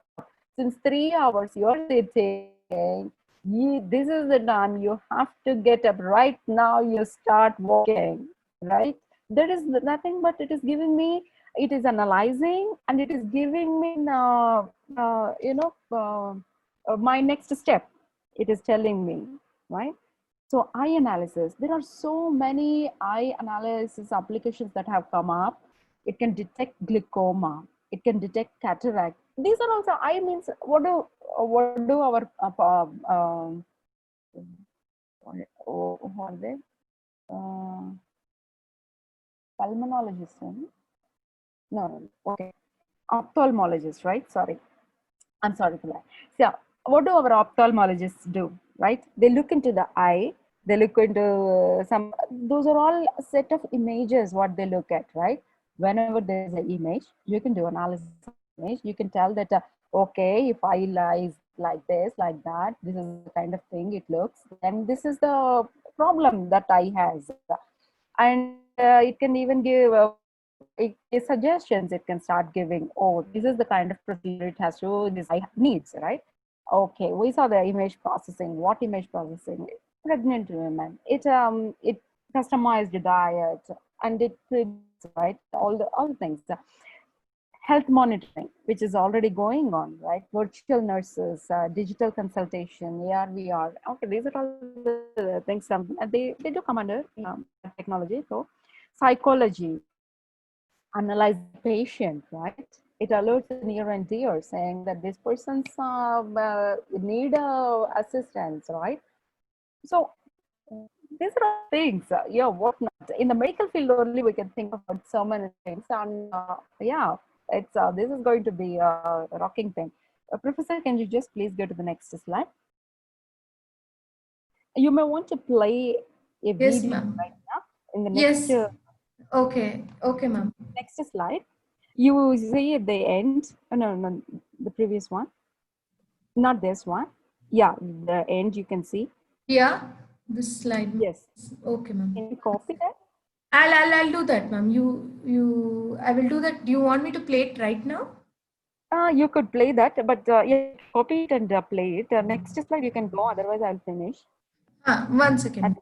since 3 hours you're sitting. This is the time you have to get up right now. You start walking, right? There is nothing but it is giving me. It is analyzing and it is giving me, my next step. It is telling me, right? So eye analysis. There are so many eye analysis applications that have come up. It can detect glaucoma. It can detect cataract. These are also eye means what do our what are they? Pulmonologist? No, okay. Ophthalmologist, right? Sorry. I'm sorry for that. So, what do our ophthalmologists do, right? They look into the eye, they look into those are all a set of images, what they look at, right? Whenever there is an image, you can do analysis of the image. You can tell that, okay, if eye lies like this, like that, this is the kind of thing it looks. And this is the problem that eye has. And it can even give suggestions. It can start giving, oh, this is the kind of procedure it has to, this eye needs, right? Okay, we saw the image processing. What image processing? Pregnant women. It customized diet, and it right, all the things. Health monitoring, which is already going on, right? Virtual nurses, digital consultation, AR, VR. Okay, these are all the things. They do come under technology. So psychology, analyze the patient, right? It alerts the near and dear saying that this person's need assistance, right? So these are all things, yeah, what not. In the medical field only, we can think about so many things. And yeah, it's this is going to be a rocking thing. Professor, can you just please go to the next slide? You may want to play a Yes, video ma'am. right now in the next Yes. Okay. Okay, ma'am. next slide. You see at the end, oh, no, the previous one, not this one. Yeah, the end you can see. Yeah, this slide. Yes. Okay, ma'am. Can you copy that? I'll do that, ma'am. I will do that. Do you want me to play it right now? You could play that, but yeah, copy it and play it. Next slide you can go, otherwise I'll finish. 1 second.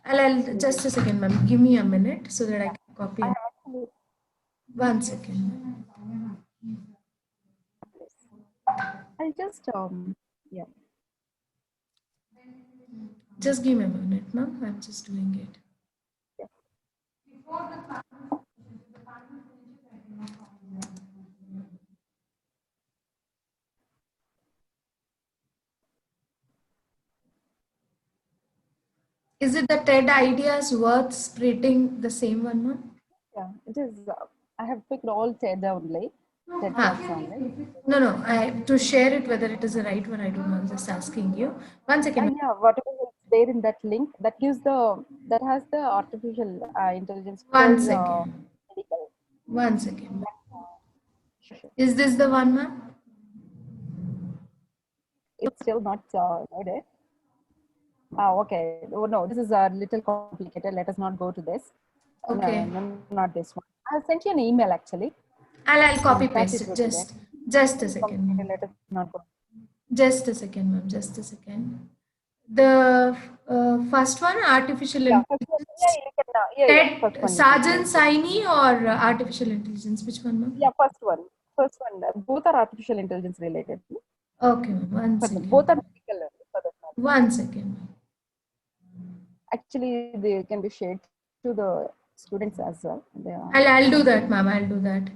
I'll just a second, ma'am. Give me a minute so that I can copy I it. have actually, 1 second. I'll just, yeah. Just give me a minute, ma'am. I'm just doing it. Is it the TED ideas worth spreading the same one, ma'am? Yeah, it is. I have picked all TED only, TED Talks only. No. To share it, whether it is the right one, I don't know. I'm just asking you. 1 second. And yeah, whatever is there in that link, that gives that has the artificial intelligence for 1 second. medical. 1 second. Sure. Is this the one, ma'am? It's still not loaded. Okay. Oh, no, this is a little complicated. Let us not go to this. Okay. No, not this one. I sent you an email actually. I'll copy That paste it it. would be there. Just a second, ma'am. Let us not go. Just a second, ma'am. Just a second. The first one, artificial Yeah, intelligence. first one you can Sergeant say. Saini or artificial intelligence? Which one, ma'am? Yeah, first one. First one. Both are artificial intelligence related. Okay, ma'am. 1 Both are second. medical for that matter. 1 second, ma'am. Actually, they can be shared to the students as well. I'll do that, ma'am. I'll do that.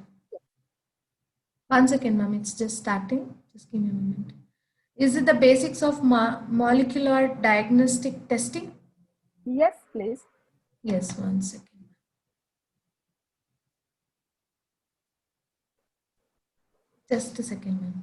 1 second, ma'am. It's just starting. Just give me a moment. Is it the basics of molecular diagnostic testing? Yes, please. Yes, 1 second. Just a second, ma'am.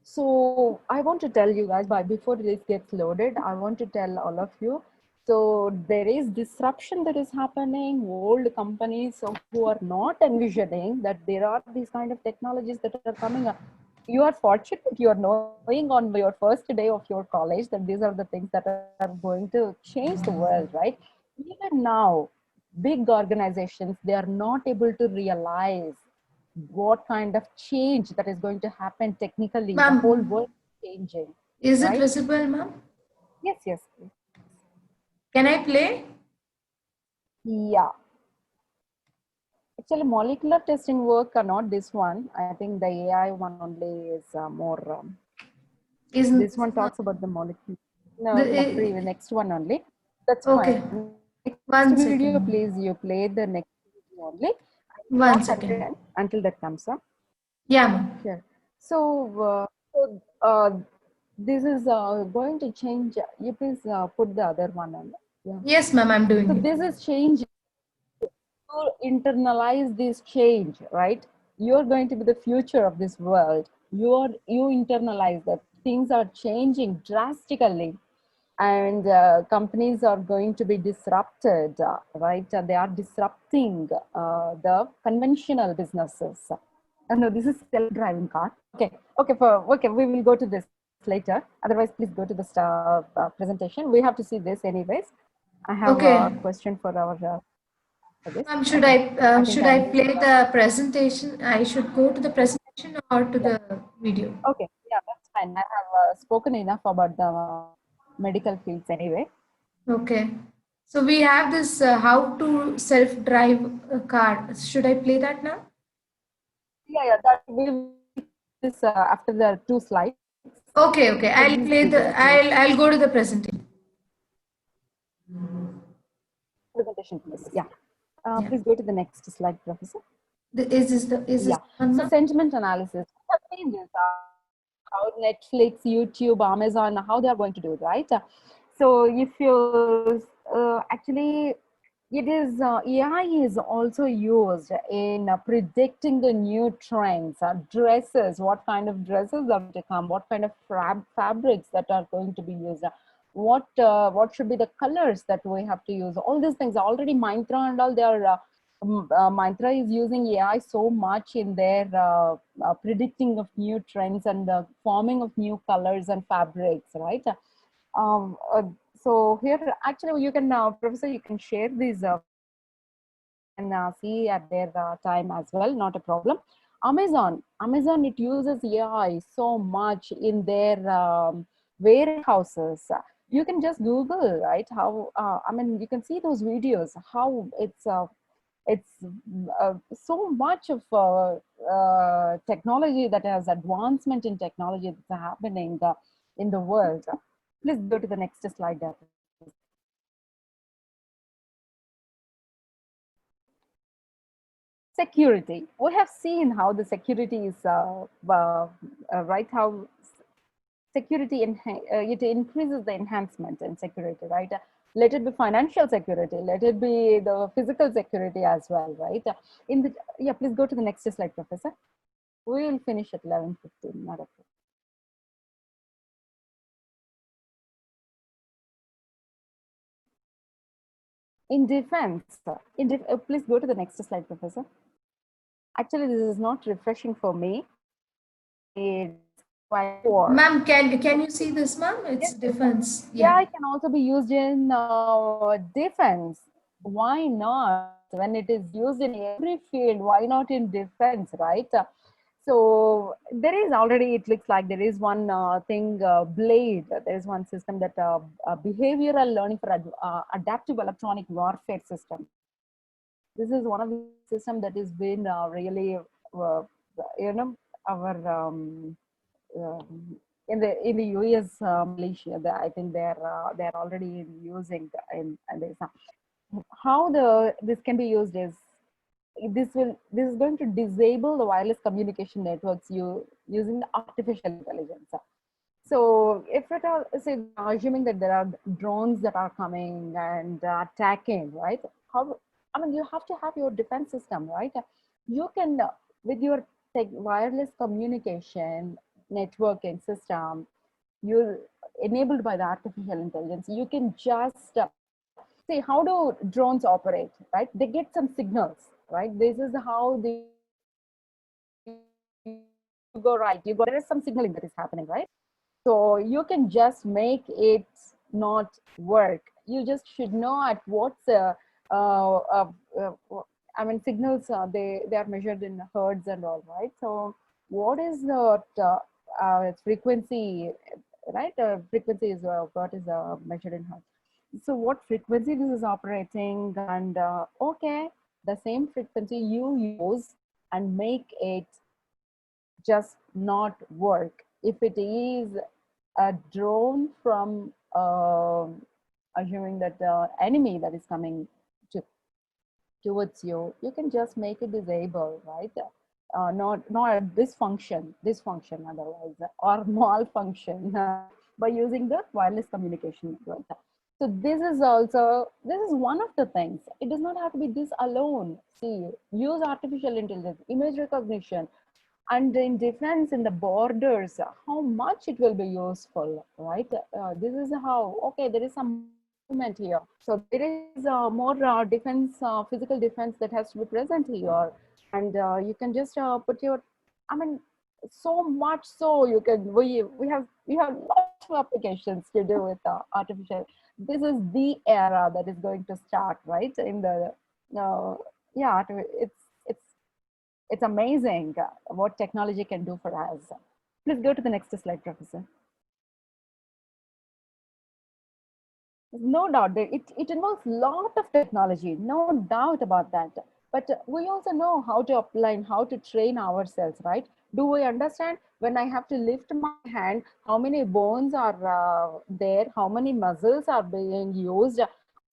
So I want to tell you guys, but before this gets loaded, I want to tell all of you. So there is disruption that is happening. Old companies who are not envisioning that there are these kind of technologies that are coming up. You are fortunate, you are knowing on your first day of your college that these are the things that are going to change the world, right? Even now, big organizations, they are not able to realize what kind of change that is going to happen technically. The whole Ma'am, world is changing. is it Right? visible, ma'am? Yes. Can I play? Yeah. Actually, molecular testing work are not this one. I think the AI one only is more. Isn't This one talks about the molecule. No, the the, next one only. That's okay. fine. Next 1 video, second. please. You play the next video only. I will 1 not second. continue until that comes up. Yeah, ma'am. Sure. So, this is going to change. You please put the other one on. Yeah. Yes, ma'am. I'm doing So it. this is change. You internalize this change, right? You're going to be the future of this world. You internalize that things are changing drastically, and companies are going to be disrupted, right? They are disrupting the conventional businesses. No, this is self-driving car. Okay, we will go to this later. Otherwise, please go to the presentation. We have to see this anyways. I have a Okay. question for our for this. Should Okay, I think should I'm I play the presentation? I should go to the presentation or to yeah. the video? Okay, yeah, that's fine. I have spoken enough about the medical fields anyway. Okay. So we have this how to self-drive a car. Should I play that now? Yeah, yeah, that we will this after the 2 slides. Okay, okay. So I'll please play go to the the next I'll go to the presentation. presentation, please. Yeah. Yeah. Please go to the next slide, Professor. Is this Yeah. one So now? sentiment analysis. We have seen this, how Netflix, YouTube, Amazon, how they are going to do it, right? So if you actually, it is AI is also used in predicting the new trends, dresses, what kind of dresses are to come, what kind of fabrics that are going to be used, what should be the colors that we have to use. All these things already Myntra and all they are. Myntra is using AI so much in their predicting of new trends and the forming of new colors and fabrics, right? Um, uh, so here, actually, you can, Professor, you can share these and see at their time as well, not a problem. Amazon, it uses AI so much in their warehouses. You can just Google, right? How, I mean, you can see those videos, how it's so much of technology that has advancement in technology that's happening in the world. Please go to the next slide. Security. We have seen how the security is right. How security it increases the enhancement in security, right? Let it be financial security, let it be the physical security as well, right? In the yeah, please go to the next slide, Professor. We will finish at 11:15. Not a problem. In defense, please go to the next slide, Professor. Actually, this is not refreshing for me. It's quite poor. Ma'am, can you see this, ma'am? It's Yes, defense. Yeah. AI can also be used in defense. Why not? When it is used in every field, why not in defense, right? So there is already, it looks like there is one thing, Blade. There is one system that behavioral learning for adaptive electronic warfare system. This is one of the systems that has been really, you know, our in the US Malaysia, I think they're already using in this. How this can be used is this is going to disable the wireless communication networks using the artificial intelligence. So if it are, say, assuming that there are drones that are coming and attacking, right? How, I mean, you have to have your defense system, right? You can, with your wireless communication networking system, you enabled by the artificial intelligence, you can just see how do drones operate, right? They get some signals, right? This is how they go right. You go, there is some signaling that is happening, right? So you can just make it not work. You just should know at what's uh, uh, uh, I mean, signals, they are measured in hertz and all, right? So what is the frequency, right? Frequency is what is measured in hertz. So what frequency this is operating, and okay, the same frequency you use and make it just not work. If it is a drone from assuming that the enemy that is coming to, towards you, you can just make it disable, right? Not a dysfunction otherwise, or malfunction by using the wireless communication network. So this is one of the things. It does not have to be this alone. See, use artificial intelligence, image recognition, and in defense in the borders, how much it will be useful, right? This is how, okay, there is some movement here. So there is more defense, physical defense that has to be present here. And you can just put your, I mean, so much so we have lots of applications to do with artificial. This is the era that is going to start, right? In the yeah, it's amazing what technology can do for us. Please go to the next slide, Professor. No doubt, it involves a lot of technology, no doubt about that. But we also know how to apply and how to train ourselves, right? Do we understand when I have to lift my hand, how many bones are there, how many muscles are being used?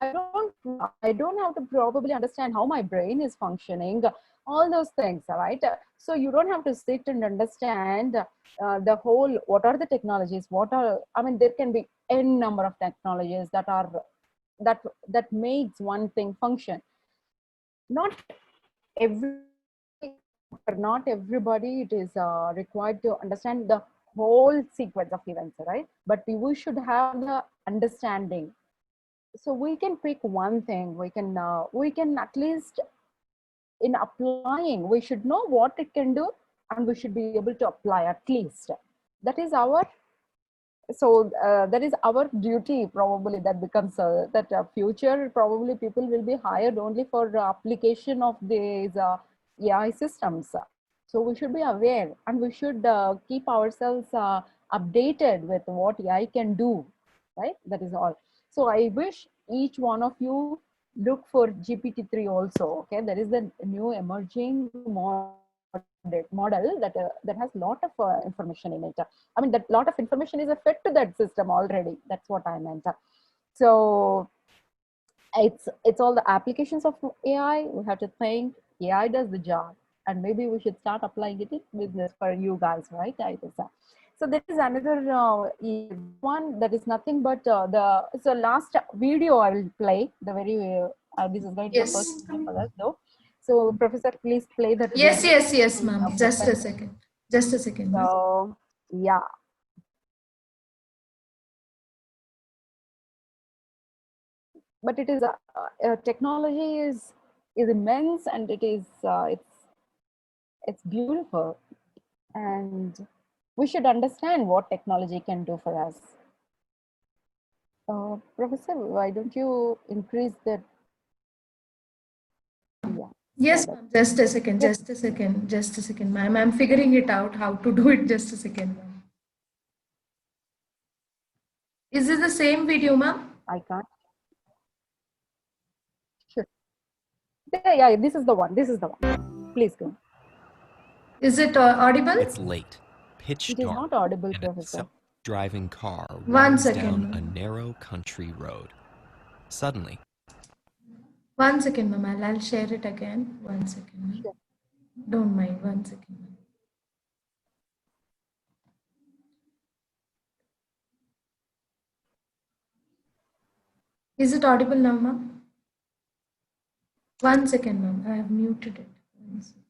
I don't have to probably understand how my brain is functioning, all those things, right? So you don't have to sit and understand the whole, what are the technologies, what are, I mean, there can be n number of technologies that are that makes one thing function. Not every not everybody it is required to understand the whole sequence of events, right? But we should have the understanding. So we can pick one thing, we can at least, in applying, we should know what it can do, and we should be able to apply at least. That is our, so that is our duty. Probably that becomes that future, probably people will be hired only for application of these AI systems. So we should be aware, and we should keep ourselves updated with what AI can do, right? That is all. So I wish each one of you look for GPT-3 also. Okay, there is the new emerging model that has a lot of information in it. I mean, that lot of information is fed to that system already. That's what I meant. So it's all the applications of AI. We have to think AI does the job, and maybe we should start applying it in business for you guys, right? So there is another one that is nothing but so last video I will play the very this is going to be the first video for us though. So Professor, please play that Yes, video. yes, ma'am. Just a second. Just a second, ma'am. So yeah. But it is technology is immense, and it is it's beautiful, and we should understand what technology can do for us. Professor, why don't you increase the? Yeah. Yes, ma'am. Just a second. Just a second. Just a second, ma'am. I'm figuring it out how to do it. Just a second, ma'am. Is this the same video, ma'am? I can't. Sure. Yeah, this is the one. This is the one. Please go. Is it audible? It's late, pitch It is dark, not audible, and a Professor. self-driving car One winds second, down a ma'am. narrow country road. Suddenly, 1 second, ma'am. I'll share it again. 1 second, ma'am. Sure. Don't mind. 1 second, ma'am. Is it audible now, ma'am? 1 second, ma'am. I have muted it. 1 second.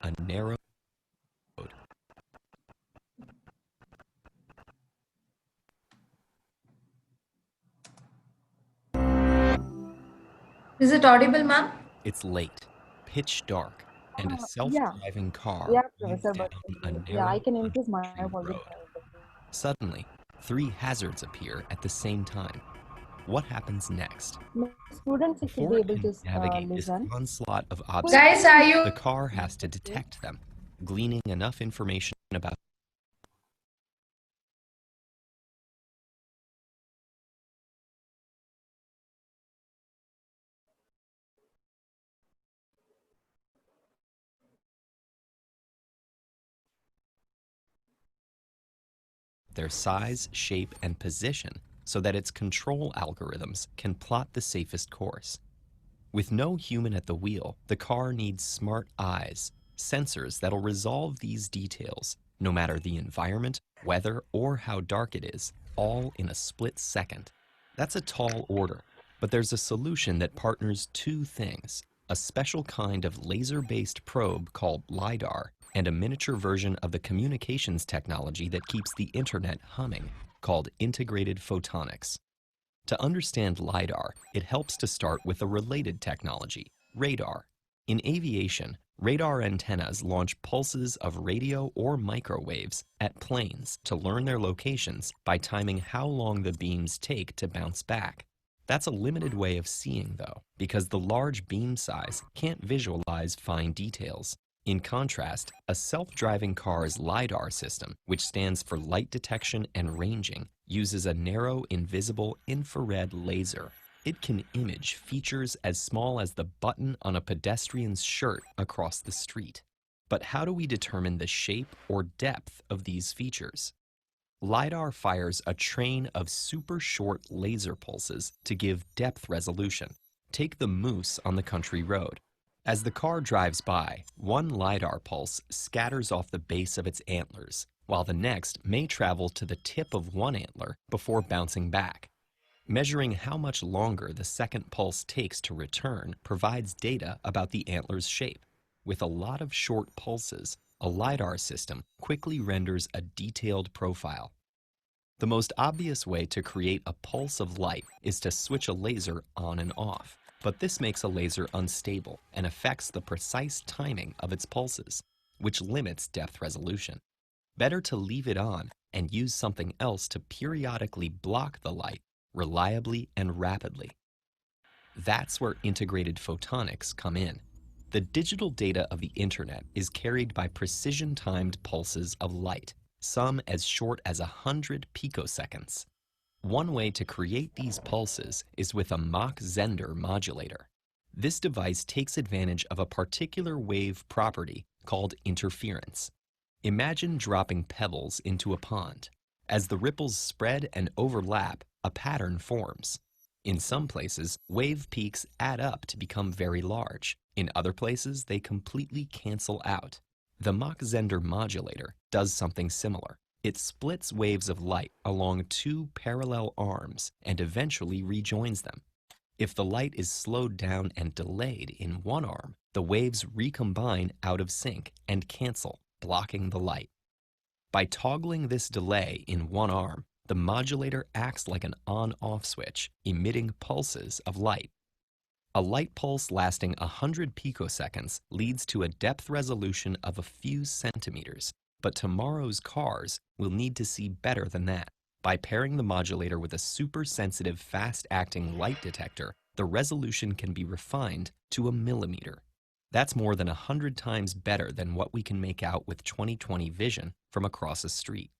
a narrow road. Is it audible, ma'am? It's late, pitch dark, and a Yeah. self-driving car Yeah, winds Professor, but down a yeah, I narrow can increase my country volume. road. Suddenly, three hazards appear at the same time. What happens next? Students should Before be it able can to navigate this listen. onslaught of Guys, obstacles, are you? the car has to detect them, gleaning enough information about their size, shape, and position so that its control algorithms can plot the safest course. With no human at the wheel, the car needs smart eyes, sensors that'll resolve these details, no matter the environment, weather, or how dark it is, all in a split second. That's a tall order, but there's a solution that partners two things: a special kind of laser-based probe called LiDAR, and a miniature version of the communications technology that keeps the internet humming, called integrated photonics. To understand LiDAR, it helps to start with a related technology, radar. In aviation, Radar antennas launch pulses of radio or microwaves at planes to learn their locations by timing how long the beams take to bounce back. That's a limited way of seeing, though, because the large beam size can't visualize fine details. In contrast, a self-driving car's LiDAR system, which stands for light detection and ranging, uses a narrow, invisible infrared laser. It can image features as small as the button on a pedestrian's shirt across the street. But how do we determine the shape or depth of these features? LiDAR fires a train of super short laser pulses to give depth resolution. Take the moose on the country road. As the car drives by, one LiDAR pulse scatters off the base of its antlers, while the next may travel to the tip of one antler before bouncing back. Measuring how much longer the second pulse takes to return provides data about the antler's shape. With a lot of short pulses, a LiDAR system quickly renders a detailed profile. The most obvious way to create a pulse of light is to switch a laser on and off, but this makes a laser unstable and affects the precise timing of its pulses, which limits depth resolution. Better to leave it on and use something else to periodically block the light reliably and rapidly. That's where integrated photonics come in. The digital data of the internet is carried by precision-timed pulses of light, some as short as 100 picoseconds. One way to create these pulses is with a Mach-Zehnder modulator. This device takes advantage of a particular wave property called interference. Imagine dropping pebbles into a pond. As the ripples spread and overlap, a pattern forms. In some places, wave peaks add up to become very large. In other places, they completely cancel out. The Mach-Zehnder modulator does something similar. It splits waves of light along two parallel arms and eventually rejoins them. If the light is slowed down and delayed in one arm, the waves recombine out of sync and cancel, blocking the light. By toggling this delay in one arm, the modulator acts like an on-off switch, emitting pulses of light. A light pulse lasting 100 picoseconds leads to a depth resolution of a few centimeters, but tomorrow's cars will need to see better than that. By pairing the modulator with a super-sensitive, fast-acting light detector, the resolution can be refined to a millimeter. That's more than 100 times better than what we can make out with 20/20 vision from across a street.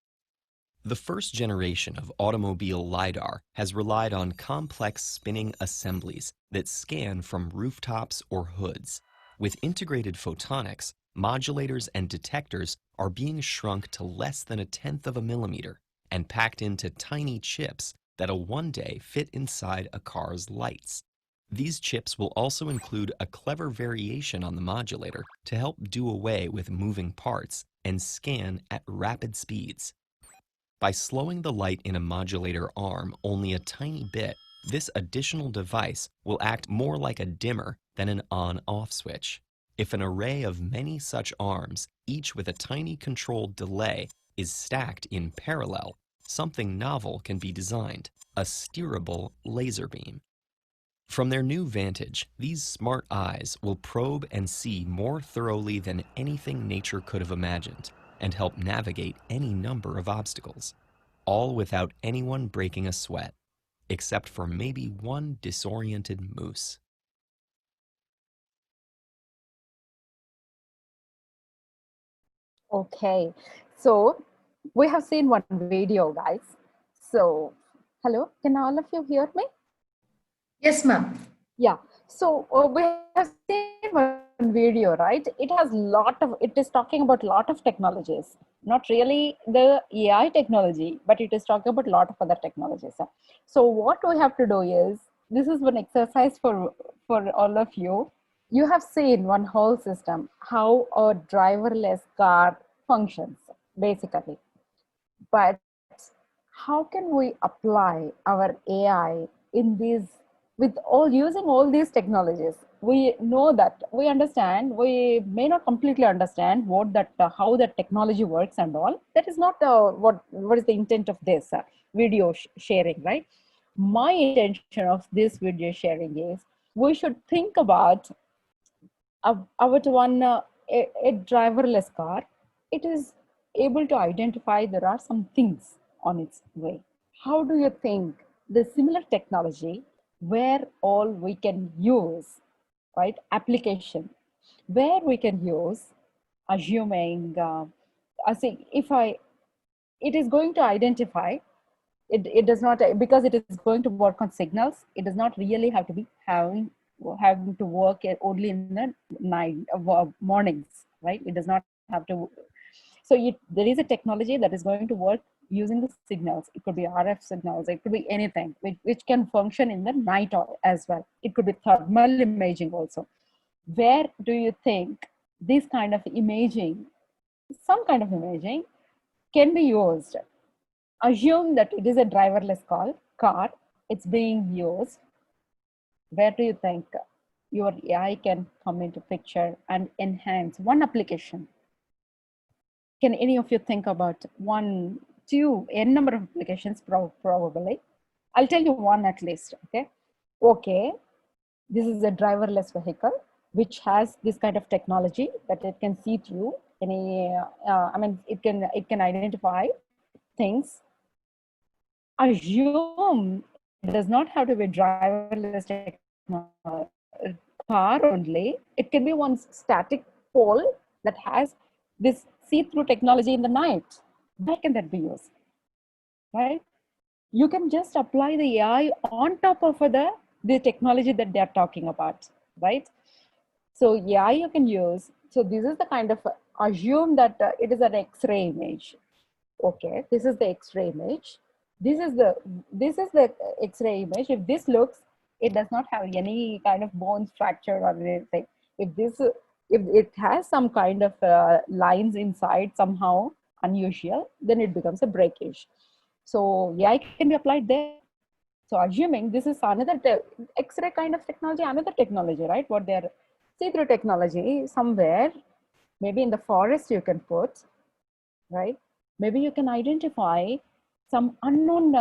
The first generation of automobile LiDAR has relied on complex spinning assemblies that scan from rooftops or hoods. With integrated photonics, modulators and detectors are being shrunk to less than 1/10 of a millimeter and packed into tiny chips that'll one day fit inside a car's lights. These chips will also include a clever variation on the modulator to help do away with moving parts and scan at rapid speeds. By slowing the light in a modulator arm only a tiny bit, this additional device will act more like a dimmer than an on-off switch. If an array of many such arms, each with a tiny controlled delay, is stacked in parallel, something novel can be designed, a steerable laser beam. From their new vantage, these smart eyes will probe and see more thoroughly than anything nature could have imagined, and help navigate any number of obstacles, all without anyone breaking a sweat, except for maybe one disoriented moose. Okay, so we have seen one video, guys. So, hello, can all of you hear me? Yes, ma'am. Yeah, so we have seen one video, right? It is talking about lot of technologies, not really the AI technology, but it is talking about a lot of other technologies. So what we have to do is, this is one exercise for all of you. You have seen one whole system, how a driverless car functions, basically. But how can we apply our AI in these, with all using all these technologies? We know that we understand, we may not completely understand what that how that technology works and all. That is not what is the intent of this video sharing, right? My intention of this video sharing is we should think about about one a driverless car, it is able to identify there are some things on its way. How do you think the similar technology where all we can use, right, application, where we can use, assuming, I see if it is going to identify, it does not, because it is going to work on signals, it does not really have to be having to work only in the night, mornings, right? It does not have to. So there is a technology that is going to work using the signals. It could be RF signals, it could be anything which can function in the night as well. It could be thermal imaging also. Where do you think this kind of imaging, some kind of imaging, can be used? Assume that it is a driverless car, it's being used. Where do you think your AI can come into picture and enhance one application? Can any of you think about one, two, n number of applications? Probably. I'll tell you one at least. Okay, this is a driverless vehicle which has this kind of technology that it can see through any. It can identify things. Assume it does not have to be driverless car only. It can be one static pole that has this see-through technology in the night. Where can that be used? Right? You can just apply the AI on top of the technology that they're talking about, right? So AI you can use. So this is the kind of, assume that it is an X-ray image. Okay, this is the X-ray image. This is the X-ray image. If this looks, it does not have any kind of bones fracture or anything. If it has some kind of lines inside somehow unusual, then it becomes a breakage. So AI can be applied there. So assuming this is another X-ray kind of technology, another technology, right? What they're see-through technology somewhere, maybe in the forest you can put, right? Maybe you can identify some unknown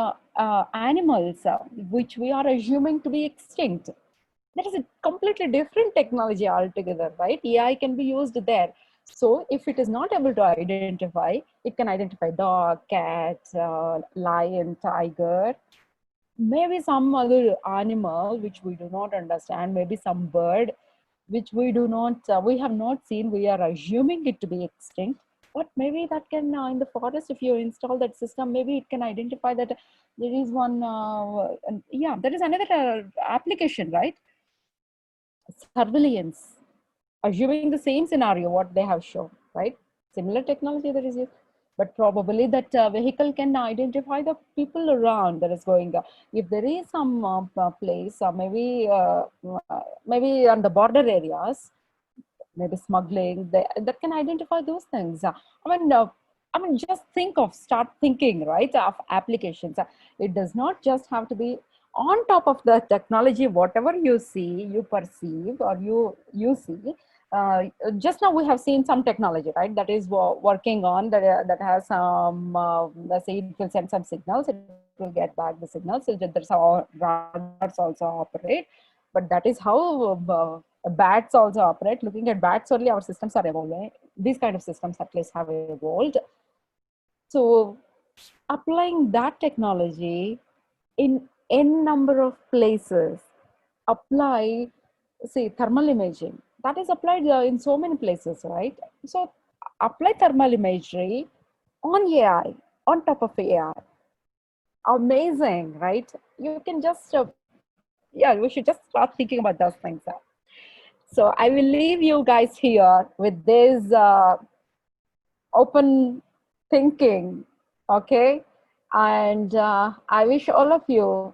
animals which we are assuming to be extinct. That is a completely different technology altogether, right? AI can be used there. So if it is not able to identify, it can identify dog, cat, lion, tiger, maybe some other animal which we do not understand, maybe some bird which we do not, we have not seen, we are assuming it to be extinct. But maybe that can, in the forest, if you install that system, maybe it can identify that there is one, yeah, there is another application, right? Surveillance, assuming the same scenario, what they have shown, right? Similar technology that is used, but probably that vehicle can identify the people around that is going. If there is some place, maybe on the border areas, maybe smuggling, that can identify those things. Just start thinking, right, of applications. It does not just have to be on top of the technology, whatever you see, you perceive, or you see. Just now we have seen some technology, right, that is working on that has some, let's say it will send some signals, it will get back the signals. So there's how radars also operate, but that is how bats also operate. Looking at bats only, our systems are evolving. These kind of systems at least have evolved. So applying that technology in n number of places, apply, say, thermal imaging. That is applied in so many places, right? So apply thermal imagery on AI, on top of AI. Amazing, right? You can just, yeah, we should just start thinking about those things. So I will leave you guys here with this open thinking, okay? And I wish all of you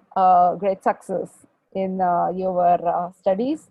great success in your studies.